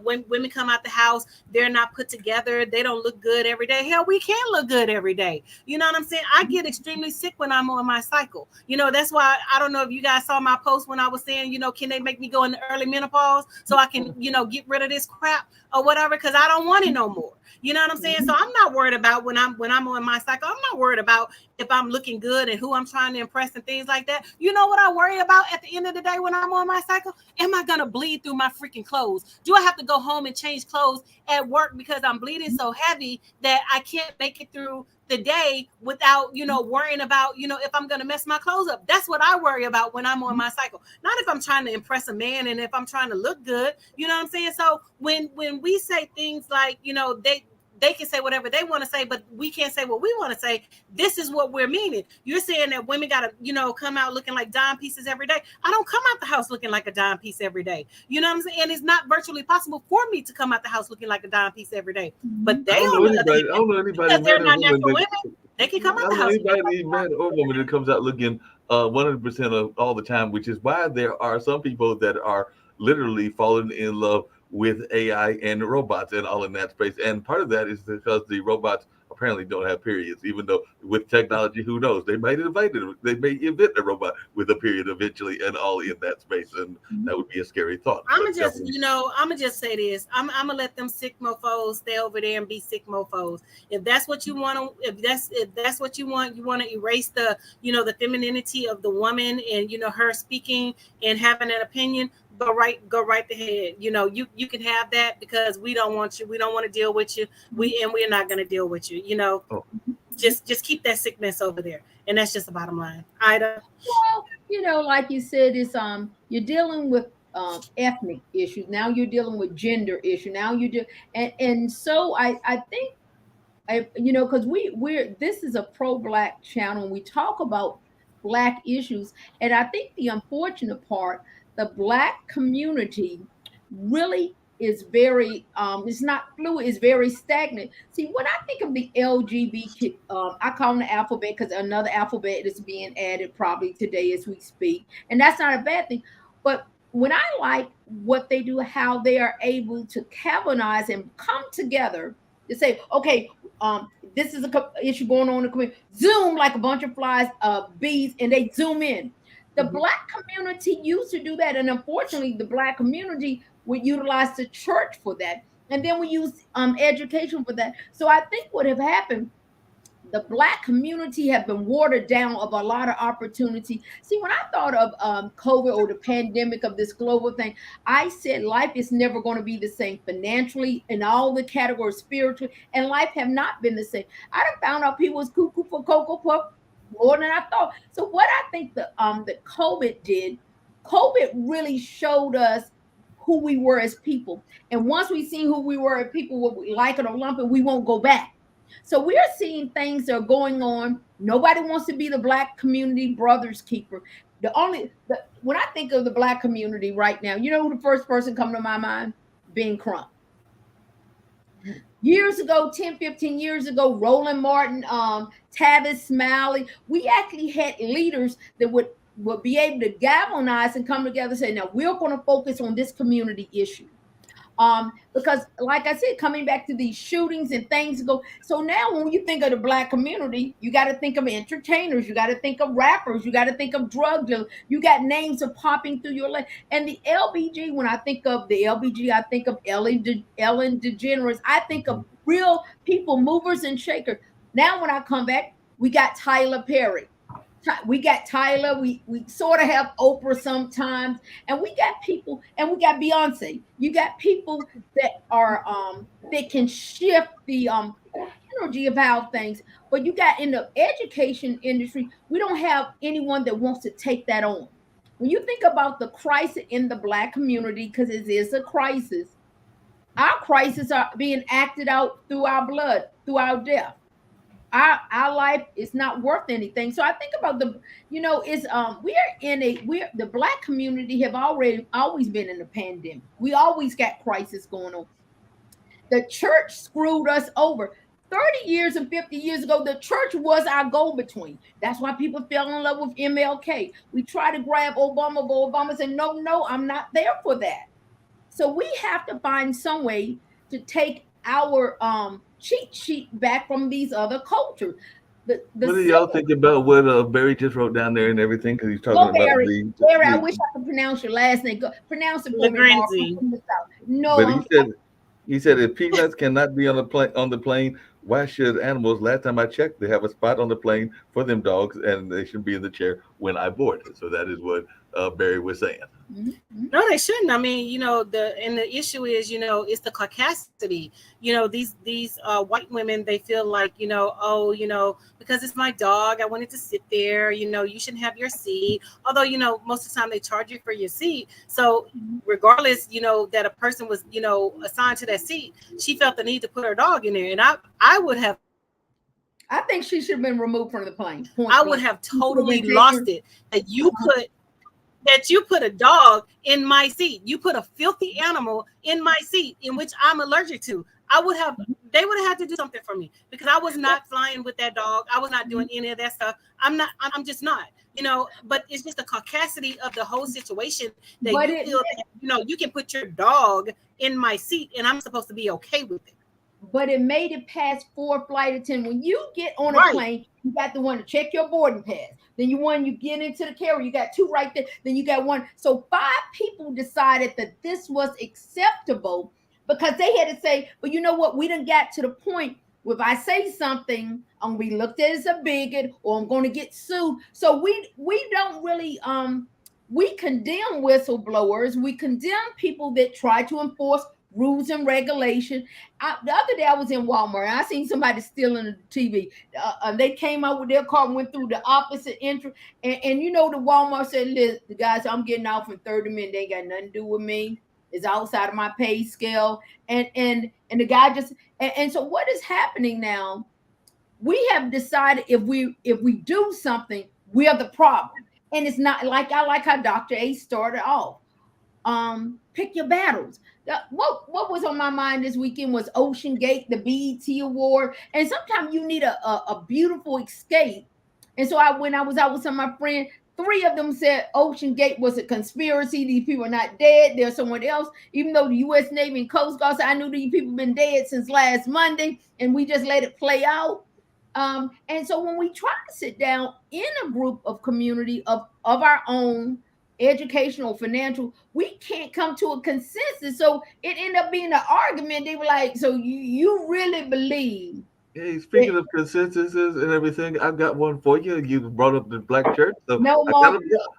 when women come out the house, they're not put together. They don't look good every day. Hell, we can look good every day. You know what I'm saying? I get extremely sick when I'm on my cycle. That's why I don't know if you guys saw my post when I was saying, can they make me go into early menopause so I can, get rid of this crap or whatever, because I don't want it no more. You know what I'm saying? So I'm not worried about when I'm on my cycle. I'm not worried about if I'm looking good and who I'm trying to impress and things like that. You know what I worry about at the end of the day when I'm on my cycle? Am I going to bleed through my freaking clothes? Do I have to go home and change clothes at work because I'm bleeding so heavy that I can't make it through the day without, worrying about, if I'm going to mess my clothes up? That's what I worry about when I'm on my cycle. Not if I'm trying to impress a man and if I'm trying to look good, you know what I'm saying? So when we say things like, they can say whatever they want to say, but we can't say what we want to say. This is what we're meaning. You're saying that women got to, come out looking like dime pieces every day. I don't come out the house looking like a dime piece every day. You know what I'm saying? And it's not virtually possible for me to come out the house looking like a dime piece every day. But they don't know anybody, because they're not natural women. They can come out the house. Anybody, man or woman, that comes out looking 100% of all the time, which is why there are some people that are literally falling in love with AI and robots and all in that space. And part of that is because the robots apparently don't have periods, even though with technology, who knows, they may invent a robot with a period eventually and all in that space. And that would be a scary thought. I'm gonna just say this. I'm gonna let them sick mofos stay over there and be sick mofos. If that's what you want to, if that's what you want to erase the, the femininity of the woman and, her speaking and having an opinion, go right ahead. You can have that, because we don't want you. We don't want to deal with you. We're not going to deal with you. Just keep that sickness over there. And that's just the bottom line. Ida. Well, like you said, it's you're dealing with ethnic issues. Now you're dealing with gender issues. Now you do, and so I think, because this is a pro-Black channel. We talk about Black issues, and I think the unfortunate part, the Black community really is very, it's not fluid, it's very stagnant. See, when I think of the LGBT, I call them the alphabet because another alphabet is being added probably today as we speak. And that's not a bad thing. But when I like what they do, how they are able to galvanize and come together to say, okay, this is an issue going on in the community. Zoom like a bunch of flies, bees, and they zoom in. The Black community used to do that, and unfortunately, the Black community would utilize the church for that, and then we use education for that. So I think what have happened, the Black community have been watered down of a lot of opportunity. See, when I thought of COVID or the pandemic of this global thing, I said life is never going to be the same financially in all the categories, spiritually, and life have not been the same. I done found out people was cuckoo for Cocoa Puff more than I thought. So what I think that COVID did, COVID really showed us who we were as people. And once we seen who we were as people, what we like it or lump it, we won't go back. So we are seeing things that are going on. Nobody wants to be the Black community brother's keeper. When I think of the Black community right now, you know who the first person come to my mind? Ben Crump. Years ago, 10, 15 years ago, Roland Martin, Tavis Smiley, we actually had leaders that would be able to galvanize and come together and say, now we're going to focus on this community issue. Because like I said, coming back to these shootings and things go. So now when you think of the Black community, you got to think of entertainers, you got to think of rappers, you got to think of drug dealers. You got names are popping through your life. And the LBG, when I think of the LBG, I think of Ellen DeGeneres. I think of real people, movers and shakers. Now when I come back, we got Tyler Perry. We got Tyler. We sort of have Oprah sometimes, and we got people, and we got Beyonce. You got people that are that can shift the energy of how things. But you got in the education industry, we don't have anyone that wants to take that on. When you think about the crisis in the Black community, because it is a crisis, our crises are being acted out through our blood, through our death. Our life is not worth anything. So I think about the, it's the Black community have always been in a pandemic. We always got crisis going on. The church screwed us over. 30 years and 50 years ago, the church was our go-between. That's why people fell in love with MLK. We try to grab Obama, but Obama said, no, I'm not there for that. So we have to find some way to take our cheat sheet back from these other cultures. What do y'all think about what Barry just wrote down there and everything? Because he's talking about Barry, I wish I could pronounce your last name. Pronounce it for me. No, but he said if peanuts cannot be on the plane, why should animals? Last time I checked, they have a spot on the plane for them dogs, and they should be in the chair when I board. So that is what Barry was saying. Mm-hmm. No, they shouldn't. I mean, the issue is, it's the caucasity. These white women, they feel like, because it's my dog, I wanted to sit there. You shouldn't have your seat. Although, most of the time they charge you for your seat. So regardless, that a person was, assigned to that seat, she felt the need to put her dog in there. And I would have. I think she should have been removed from the plane. I would have totally lost it. That you put a dog in my seat. You put a filthy animal in my seat, in which I'm allergic to. They would have had to do something for me, because I was not flying with that dog. I was not doing any of that stuff. I'm just not, but it's just the caucasity of the whole situation that you feel that, you can put your dog in my seat and I'm supposed to be okay with it. But it made it past 4 flight attendants. When you get on a plane, you got the one to check your boarding pass. Then you get into the carrier, you got 2 right there. Then you got 1. So 5 people decided that this was acceptable, because they had to say, but you know what? We done got to the point where if I say something, I'm gonna be looked at as a bigot, or I'm gonna get sued. So we don't really we condemn whistleblowers. We condemn people that try to enforce rules and regulation. The other day I was in Walmart and I seen somebody stealing the TV. They came out with their car and went through the opposite entrance. And the Walmart said, listen, the guys, I'm getting off in 30 minutes. They ain't got nothing to do with me. It's outside of my pay scale. And the guy just, and so what is happening now? We have decided if we do something, we are the problem. And it's not like, I like how Dr. A started off. Pick your battles. What was on my mind this weekend was Ocean Gate, the BET Award. And sometimes you need a beautiful escape. And so when I was out with some of my friends, 3 of them said Ocean Gate was a conspiracy. These people are not dead. There's someone else. Even though the U.S. Navy and Coast Guard said, I knew these people have been dead since last Monday, and we just let it play out. And so when we try to sit down in a group of community of our own, educational, financial, we can't come to a consensus. So it ended up being an argument. They were like, so you really believe? Hey, speaking of consensuses and everything, I've got one for you. You brought up the Black church. So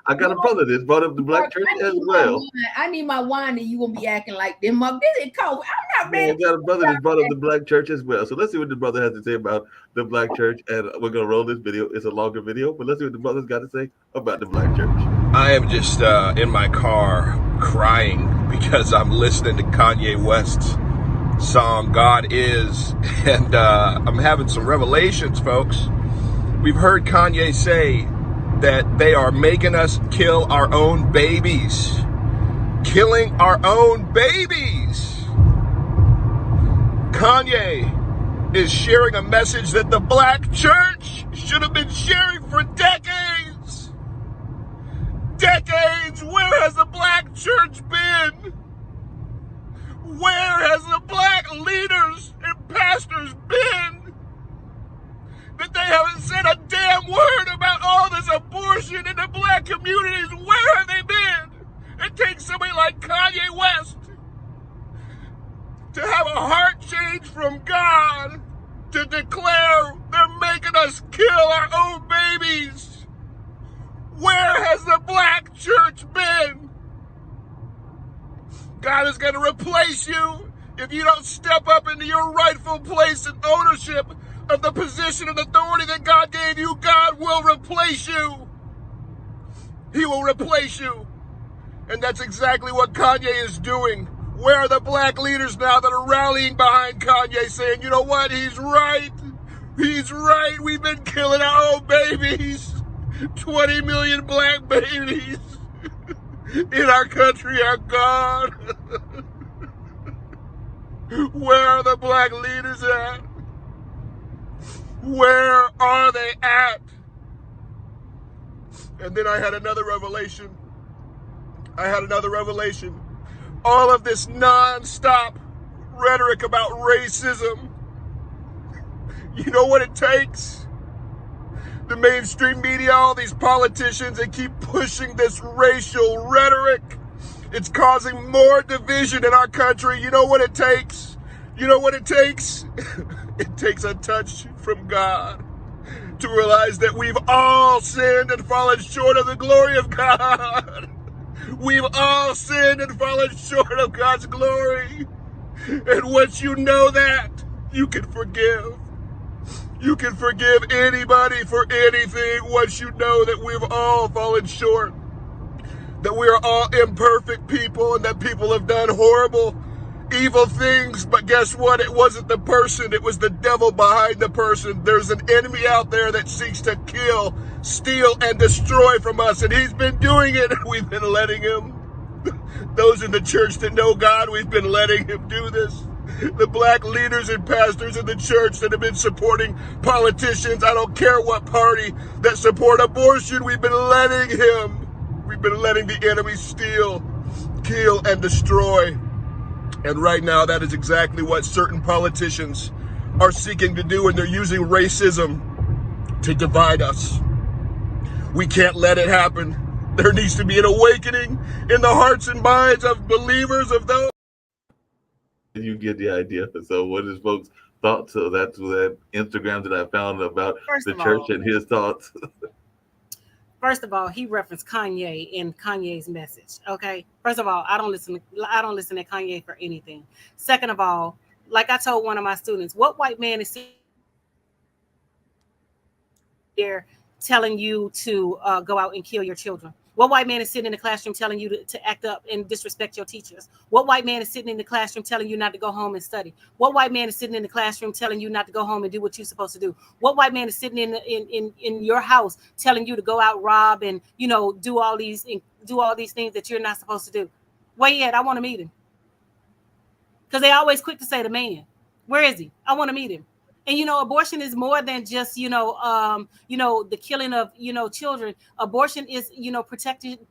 I got a brother that's brought up the Black church as well. I need my wine, and you gonna be acting like them. This is cold. I'm not ready. I got a brother that's brought up the Black church as well. So let's see what the brother has to say about the Black church. And we're gonna roll this video. It's a longer video, but let's see what the brother's got to say about the Black church. I am just in my car crying because I'm listening to Kanye West's song God Is, and I'm having some revelations, folks. We've heard Kanye say that they are making us kill our own babies. Killing our own babies. Kanye is sharing a message that the Black church should have been sharing for decades. Decades! Where has the Black church been? Where has the Black leaders and pastors been? That they haven't said a damn word about all this abortion in the Black communities. Where have they been? It takes somebody like Kanye West to have a heart change from God to declare they're making us kill our own babies. God is going to replace you. If you don't step up into your rightful place and ownership of the position and authority that God gave you, God will replace you. He will replace you. And that's exactly what Kanye is doing. Where are the black leaders now that are rallying behind Kanye saying, you know what, he's right. He's right. We've been killing our own babies. 20 million black babies in our country are gone. Where are the black leaders at? Where are they at? And then I had another revelation. All of this non-stop rhetoric about racism. You know what it takes? The mainstream media, all these politicians, they keep pushing this racial rhetoric. It's causing more division in our country. You know what it takes? It takes a touch from God to realize that we've all sinned and fallen short of the glory of God. We've all sinned and fallen short of God's glory. And once you know that, you can forgive. You can forgive anybody for anything once you know that we've all fallen short. That we are all imperfect people and that people have done horrible, evil things. But guess what? It wasn't the person. It was the devil behind the person. There's an enemy out there that seeks to kill, steal, and destroy from us. And he's been doing it. We've been letting him. Those in the church that know God, we've been letting him do this. The black leaders and pastors in the church that have been supporting politicians, I don't care what party, that support abortion, we've been letting the enemy steal, kill, and destroy. And right now, that is exactly what certain politicians are seeking to do, and they're using racism to divide us. We can't let it happen. There needs to be an awakening in the hearts and minds of believers, of those. You get the idea. So what is folks' thoughts? So that's that Instagram that I found about the church and his thoughts. First of all, he referenced Kanye in Kanye's message. Okay. First of all, I don't listen to Kanye for anything. Second of all, like I told one of my students, what white man is there telling you to go out and kill your children? What white man is sitting in the classroom telling you to act up and disrespect your teachers? What white man is sitting in the classroom telling you not to go home and study? What white man is sitting in the classroom telling you not to go home and do what you're supposed to do? What white man is sitting in your house telling you to go out, rob, and do all these things that you're not supposed to do? Where he at? I want to meet him. Because they always quick to say the man. Where is he? I want to meet him. And, abortion is more than just, the killing of, children. Abortion is,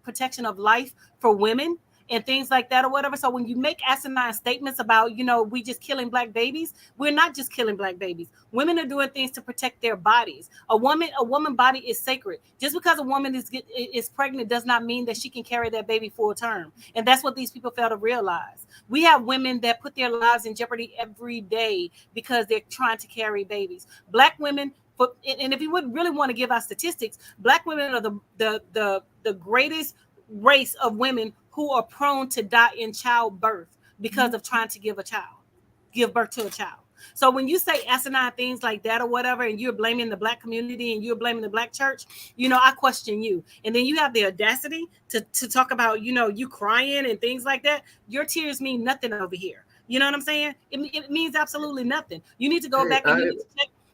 protection of life for women and things like that or whatever. So when you make asinine statements about, we just killing black babies, we're not just killing black babies. Women are doing things to protect their bodies. A woman body is sacred. Just because a woman is pregnant does not mean that she can carry that baby full term. And that's what these people fail to realize. We have women that put their lives in jeopardy every day because they're trying to carry babies. Black women, and if you would really want to give out statistics, black women are the greatest race of women who are prone to die in childbirth because of trying to give birth to a child. So when you say asinine things like that or whatever, and you're blaming the black community and you're blaming the black church, I question you. And then you have the audacity to talk about, you crying and things like that. Your tears mean nothing over here. You know what I'm saying? It means absolutely nothing. You need to go back and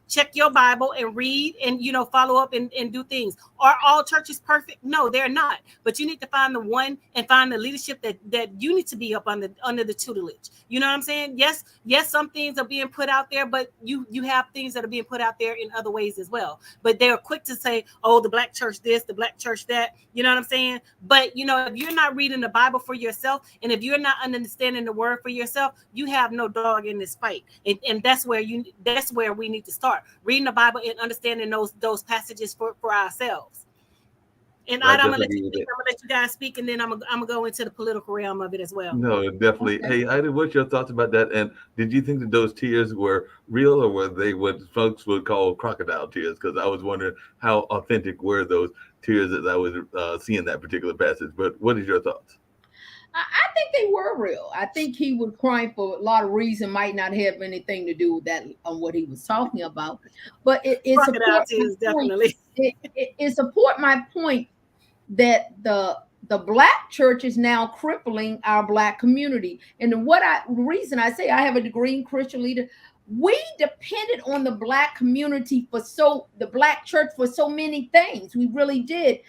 check your Bible and read and, follow up and do things. Are all churches perfect? No, they're not. But you need to find the one and find the leadership that you need to be up under the tutelage. You know what I'm saying? Yes, some things are being put out there, but you have things that are being put out there in other ways as well. But they're quick to say, oh, the black church this, the black church that. You know what I'm saying? But, if you're not reading the Bible for yourself, and if you're not understanding the word for yourself, you have no dog in this fight. And that's where we need to start. Reading the Bible and understanding those passages for ourselves. And I'm gonna let you guys speak, and then I'm gonna go into the political realm of it as well. No, definitely. Okay. Hey, Ida, what's your thoughts about that? And did you think that those tears were real, or were they what folks would call crocodile tears? Because I was wondering how authentic were those tears that I was seeing that particular passage. But what is your thoughts? I think they were real. I think he was crying for a lot of reasons, might not have anything to do with that on what he was talking about. But it Crocodile tears, definitely. It support my point that the black church is now crippling our black community. And the reason I say I have a degree in Christian leader, we depended on the black community the black church for so many things. We really did.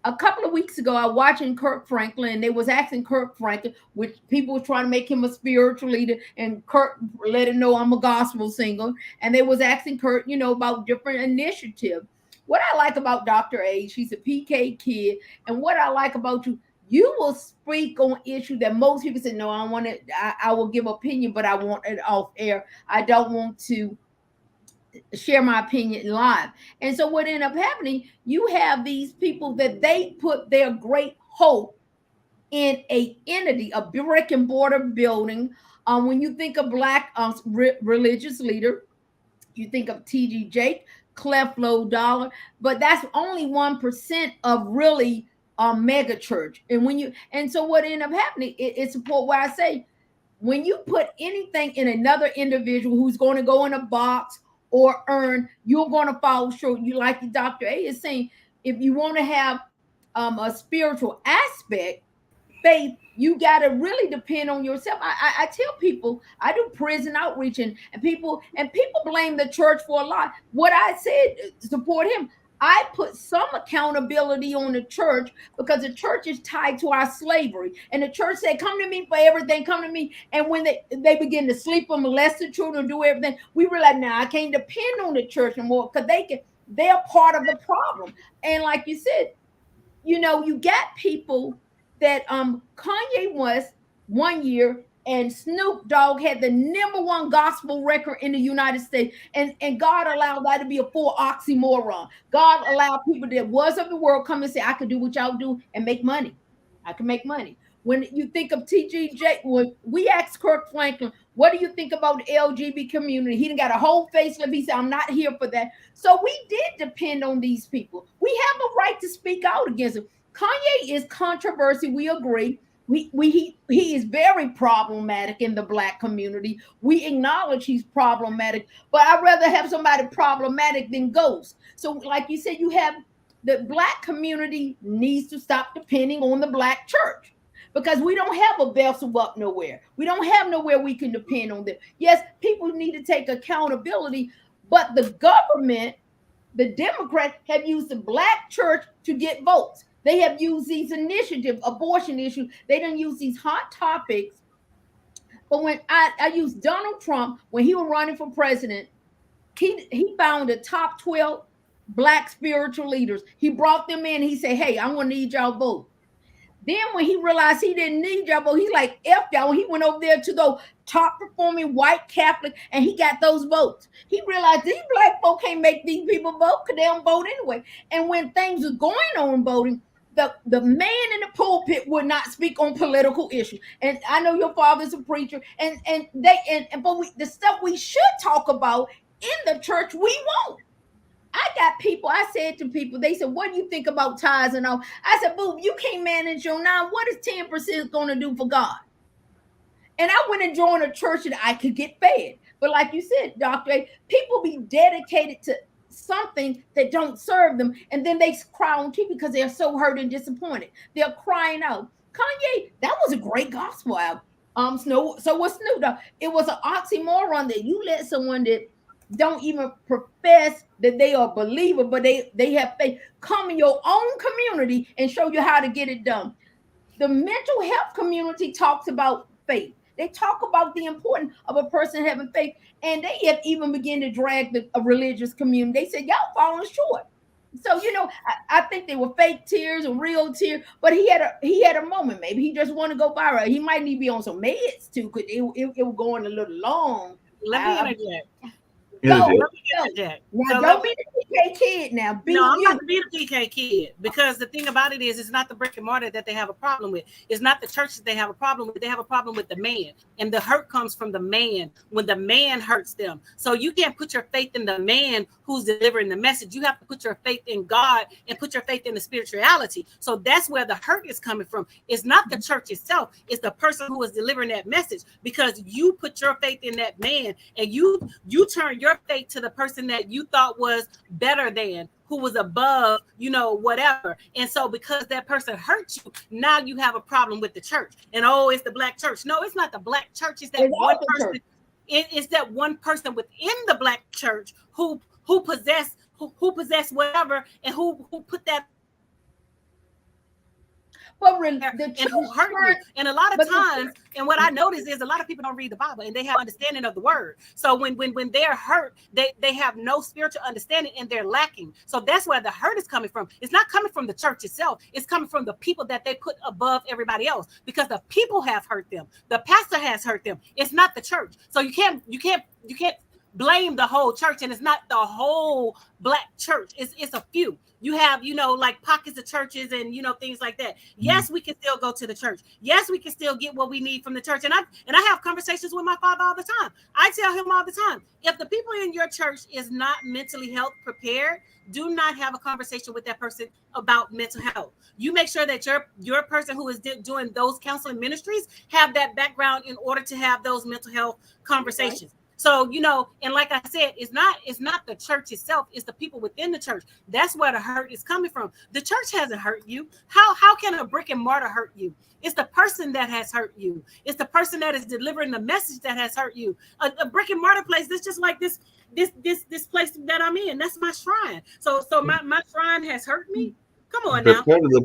A couple of weeks ago, I was watching Kirk Franklin, and they was asking Kirk Franklin, which people were trying to make him a spiritual leader, and Kirk let him know I'm a gospel singer. And they was asking Kirk, about different initiatives. What I like about Dr. A, she's a PK kid, and what I like about you will speak on issues that most people say, no, I don't want it. I will give opinion, but I want it off air. I don't want to share my opinion live. And so what ended up happening, you have these people that they put their great hope in a entity, a brick and mortar building. When you think of black religious leader, you think of T.D. Jakes, Creflo Dollar, but that's only 1% of really mega church. And so what ended up happening, it support what I say, when you put anything in another individual who's going to go in a box or earn, you're going to fall short. You, like Dr. A is saying, if you want to have a spiritual aspect, faith, you got to really depend on yourself. I tell people, I do prison outreach, and people blame the church for a lot. What I said, support him. I put some accountability on the church because the church is tied to our slavery. And the church said, come to me for everything, come to me. And when they begin to sleep or molest the children, do everything, we realize, now I can't depend on the church anymore because they're part of the problem. And like you said, you got people that Kanye West 1 year and Snoop Dogg had the #1 gospel record in the United States. And God allowed that to be a full oxymoron. God allowed people that was of the world come and say, I can do what y'all do and make money. I can make money. When you think of T.G. Jakes, when we asked Kirk Franklin, what do you think about the LGBT community? He done got a whole facelift. He said, I'm not here for that. So we did depend on these people. We have a right to speak out against them. Kanye is controversy. We agree. He is very problematic in the black community. We acknowledge he's problematic, but I'd rather have somebody problematic than ghost. So like you said, you have the black community needs to stop depending on the black church because we don't have a vessel up nowhere. We don't have nowhere we can depend on them. Yes, people need to take accountability, but the government, the Democrats have used the black church to get votes. They have used these initiatives, abortion issues. They didn't use these hot topics. But when I used Donald Trump, when he was running for president, he found the top 12 black spiritual leaders. He brought them in. He said, hey, I'm going to need y'all vote. Then when he realized he didn't need y'all vote, he's like, F y'all. He went over there to those top performing white Catholic and he got those votes. He realized these black folk can't make these people vote because they don't vote anyway. And when things are going on voting, the man in the pulpit would not speak on political issues. And I know your father's a preacher, but the stuff we should talk about in the church, we won't. I got people, I said to people, they said, what do you think about tithes and all? I said, boo, you can't manage your 9. What is 10% going to do for God? And I went and joined a church that I could get fed. But like you said, Dr. A, people be dedicated to something that don't serve them, and then they cry on TV because they're so hurt and disappointed. They're crying out. Kanye, that was a great gospel album. So was Snoop Dogg. It was an oxymoron that you let someone that don't even profess that they are a believer, but they have faith, come in your own community and show you how to get it done. The mental health community talks about faith. They talk about the importance of a person having faith, and they have even begun to drag a religious community. They said, y'all falling short. So, I think they were fake tears and real tears, but he had a moment. Maybe he just want to go viral. He might need to be on some meds too, because it was going a little long. Let me interject. No, Let me interject. now So don't be the PK kid. Now be No, I'm you. not to be the PK kid, because the thing about it is, it's not the brick and mortar that they have a problem with. It's not the churches they have a problem with. They have a problem with the man, and the hurt comes from the man when the man hurts them. So you can't put your faith in the man who's delivering the message. You have to put your faith in God and put your faith in the spirituality. So that's where the hurt is coming from. It's not the church itself. It's the person who is delivering that message, because you put your faith in that man, and you turn your faith to the person that you thought was better than, who was above, whatever. And so because that person hurt you, now you have a problem with the church. And it's the black church. No, it's not the black church. It's that one person. It's that one person within the black church who possess whatever, and who put that. And who hurt you. And a lot of times, and what I notice is a lot of people don't read the Bible, and they have understanding of the word. So when they're hurt, they have no spiritual understanding, and they're lacking. So that's where the hurt is coming from. It's not coming from the church itself. It's coming from the people that they put above everybody else, because the people have hurt them. The pastor has hurt them. It's not the church. So you can't blame the whole church, and it's not the whole black church. It's a few. You have, like pockets of churches and, things like that. Yes, we can still go to the church. Yes, we can still get what we need from the church. And I have conversations with my father all the time. I tell him all the time, if the people in your church is not mentally health prepared, do not have a conversation with that person about mental health. You make sure that your person who is doing those counseling ministries have that background in order to have those mental health conversations. Right. So, and like I said, it's not the church itself, it's the people within the church. That's where the hurt is coming from. The church hasn't hurt you. How can a brick and mortar hurt you? It's the person that has hurt you. It's the person that is delivering the message that has hurt you. A brick and mortar place, that's just like this place that I'm in. That's my shrine. So my shrine has hurt me. Come on now. Part of the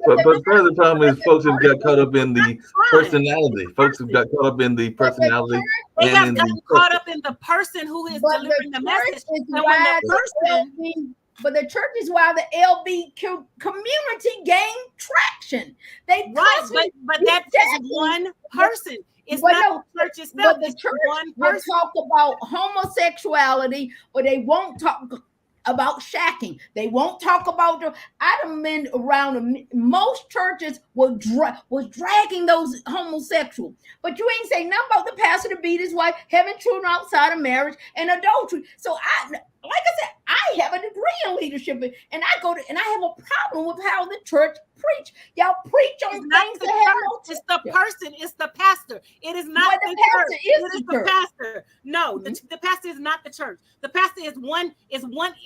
problem is folks have got caught up in the personality. Folks have got caught up in the personality. They have gotten caught up in the person who is delivering the message. But the church is why the LBQ community gained traction. But that is one person. It's not the church itself. But the church will talk about homosexuality, or they won't talk about shacking. They won't talk about I done been around. Most churches was dragging those homosexual, but you ain't saying nothing about the pastor to beat his wife, having children outside of marriage, and adultery. So like I said, I have a degree in leadership, and I have a problem with how the church preach. Y'all preach on things that have no. It's the person. It's the pastor. It is not the church. It is the pastor. No, the pastor is not the church. The pastor is one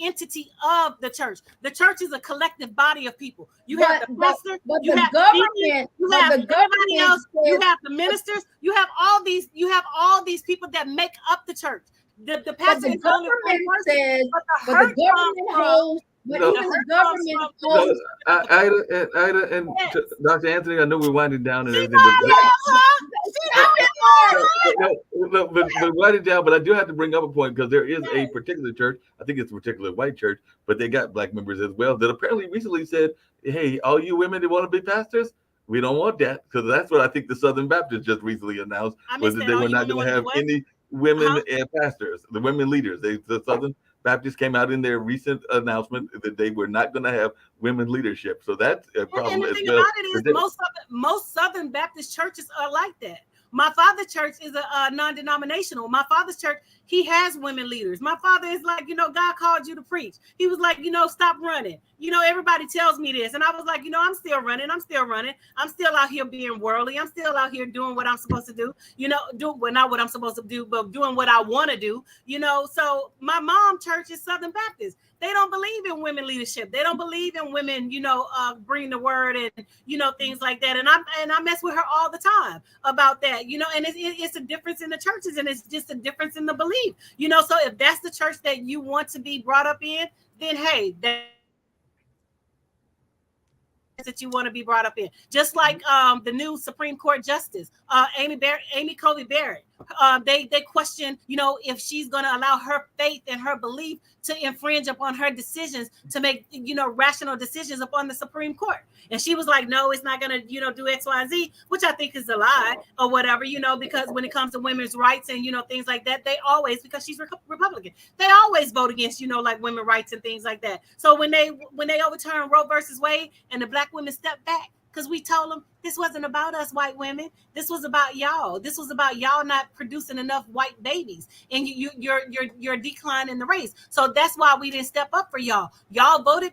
entity of the church. The church is a collective body of people. You have the pastor. You have the government. You have everybody else. You have the ministers. You have all these. You have all these people that make up the church. The pastor is only one person, but the government holds. But even the government holds. Ida and Dr. Anthony, I know we're winding down and everything. But wind it down. But I do have to bring up a point, because there is a particular church. I think it's a particular white church, but they got black members as well, that apparently recently said, "Hey, all you women that want to be pastors, we don't want that," because that's what I think the Southern Baptists just recently announced, was that they were not going to have any women pastors, the women leaders. The Southern Baptists came out in their recent announcement that they were not going to have women leadership. So that's a problem. And the thing about it is, most Southern Baptist churches are like that. My father's church is a non-denominational. My father's church, he has women leaders. My father is like, God called you to preach. He was like, stop running. Everybody tells me this. And I was like, I'm still running. I'm still out here being worldly. I'm still out here doing what I'm supposed to do. Not what I'm supposed to do, but doing what I want to do. So my mom church is Southern Baptist. They don't believe in women leadership. They don't believe in women, bringing the word and, things like that. And I mess with her all the time about that, and it's a difference in the churches, and it's just a difference in the belief, so if that's the church that you want to be brought up in, then hey, that you want to be brought up in. Just like the new Supreme Court Justice, Amy Coney Barrett. they question, you know, if she's going to allow her faith and her belief to infringe upon her decisions to make, you know, rational decisions upon the Supreme Court. And she was like, no, it's not going to, you know, do X, Y, and Z, which I think is a lie or whatever, you know, because when it comes to women's rights and, you know, things like that, they always, because she's Republican, they always vote against, you know, like women's rights and things like that. So when they overturned Roe versus Wade and the black women stepped back, because we told them this wasn't about us white women. This was about y'all. This was about y'all not producing enough white babies, and you're declining the race. So that's why we didn't step up for y'all. Y'all voted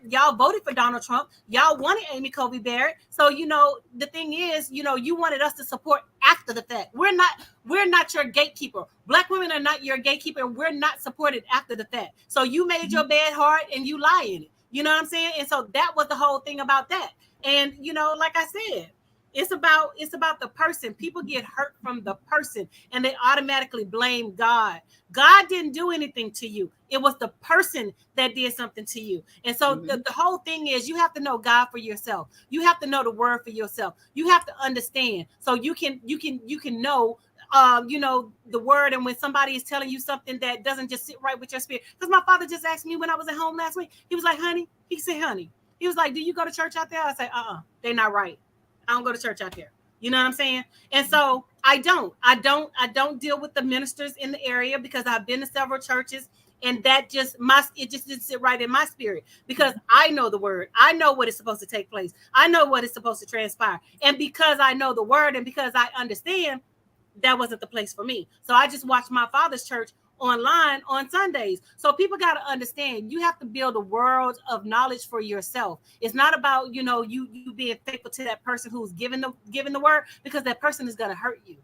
for Donald Trump. Y'all wanted Amy Coney Barrett. So you know the thing is, you know, you wanted us to support after the fact. We're not your gatekeeper. Black women are not your gatekeeper. We're not supported after the fact. So you made your bed hard and you lie in it. You know what I'm saying? And so that was the whole thing about that. And, you know, like I said, it's about the person. People get hurt from the person and they automatically blame God. God didn't do anything to you. It was the person that did something to you. And so the whole thing is you have to know God for yourself. You have to know the word for yourself. You have to understand so you can know you know, the word. And when somebody is telling you something that doesn't just sit right with your spirit, because my father just asked me when I was at home last week, he was like, honey, he was like, do you go to church out there? I said, they're not right. I don't go to church out there. You know what I'm saying? And so I don't deal with the ministers in the area because I've been to several churches and it just didn't sit right in my spirit because I know the word. I know what is supposed to take place. I know what is supposed to transpire. And because I know the word and because I understand, that wasn't the place for me. So I just watched my father's church online on Sundays. So people got to understand you have to build a world of knowledge for yourself. It's not about, you know, you being faithful to that person who's giving the word, because that person is going to hurt you.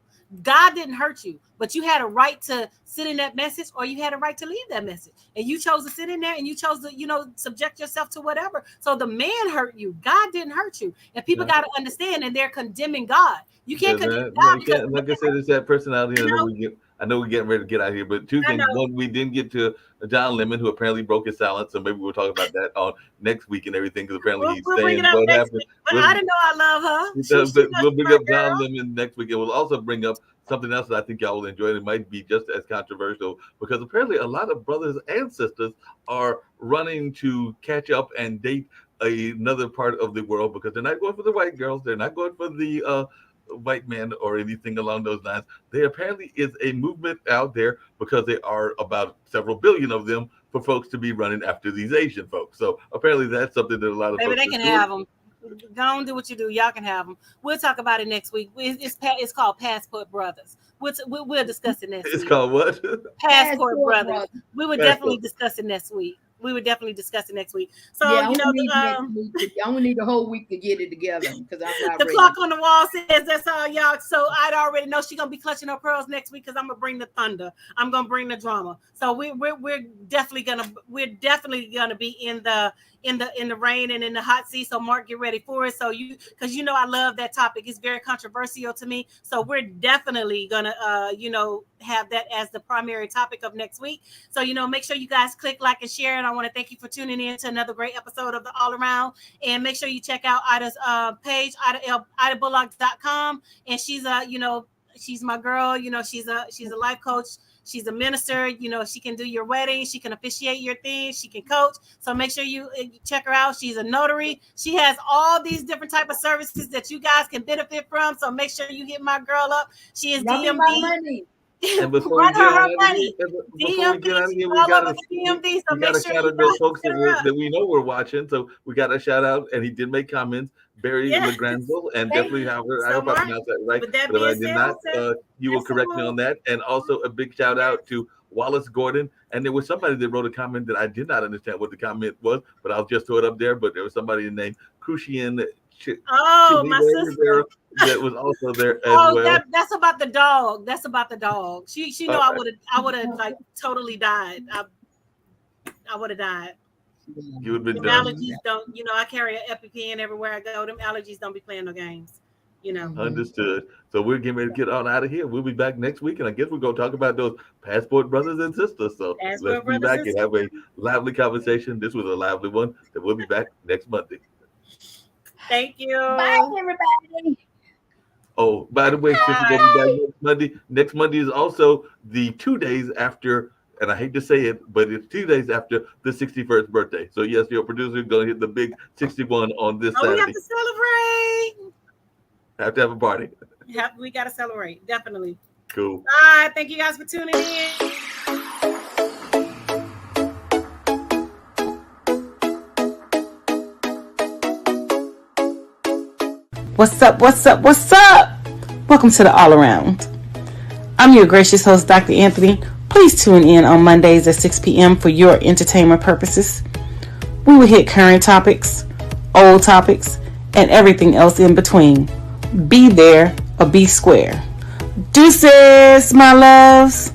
God didn't hurt you, but you had a right to sit in that message or you had a right to leave that message. And you chose to sit in there and you chose to, you know, subject yourself to whatever. So the man hurt you. God didn't hurt you. And people got to understand, and they're condemning God. You can't condemn God. Because, like I said, it's that personality. I know we're getting ready to get out of here, but two things. One, we didn't get to John Lemon, who apparently broke his silence, so maybe we'll talk about that on next week and everything, because apparently he's staying. What happened? But I didn't know I love her. We'll bring up John Lemon next week, and we'll also bring up something else that I think y'all will enjoy. And it might be just as controversial, because apparently a lot of brothers and sisters are running to catch up and date another part of the world, because they're not going for the white girls, they're not going for the white man or anything along those lines. There apparently is a movement out there, because there are about several billion of them, for folks to be running after these Asian folks. So apparently that's something that a lot of folks they can have them. Go on, do what you do. Y'all can have them. We'll talk about it next week. It's called Passport Brothers. We'll discuss it next week. It's called what? Passport Brothers. We would definitely discuss it next week. So, yeah, you know, I only need a whole week to get it together, because I'm not the ready. clock on the wall says that's all, y'all. So I'd already know she's gonna be clutching her pearls next week, because I'm gonna bring the thunder. I'm gonna bring the drama. So we're definitely gonna be in the rain and in the hot seat. So Mark, get ready for it. So because you know I love that topic. It's very controversial to me. So we're definitely gonna have that as the primary topic of next week. So make sure you guys click like and share. And I want to thank you for tuning in to another great episode of the All Around. And make sure you check out Ida's page, IdaBullock.com. And she's she's my girl. She's a life coach. She's a minister. She can do your wedding. She can officiate your thing. She can coach. So make sure you check her out. She's a notary. She has all these different type of services that you guys can benefit from. So make sure you hit my girl up. She is DMV. And before we get out of here, we got to shout out those folks that we know we're watching. So we got to shout out, and he did make comments. Barry LeGranville, and definitely I hope I pronounced that right. But if I did not, you will correct me on that. And also a big shout out to Wallace Gordon. And there was somebody that wrote a comment that I did not understand what the comment was, but I'll just throw it up there. But there was somebody named Crucian. My sister that was also there as well. That's about the dog. That's about the dog. She know I would have like totally died. I would have died. You would have been done. Allergies don't, I carry an EpiPen everywhere I go. Them allergies don't be playing no games. Understood. So we're getting ready to get on out of here. We'll be back next week, and I guess we're going to talk about those passport brothers and sisters. So let's be back and have a lively conversation. This was a lively one, and we'll be back next Monday. Thank you. Bye, everybody. Oh, by the way, since we're going to be back next Monday, next Monday is also the 2 days after, and I hate to say it, but it's 2 days after the 61st birthday. So yes, your producer is going to hit the big 61 on this Saturday. We have to celebrate. Have to have a party. We got to celebrate, definitely. Cool. All right, thank you guys for tuning in. What's up? What's up? What's up? Welcome to the All Around. I'm your gracious host, Dr. Anthony. Please tune in on Mondays at 6 p.m. for your entertainment purposes. We will hit current topics, old topics, and everything else in between. Be there or be square. Deuces, my loves.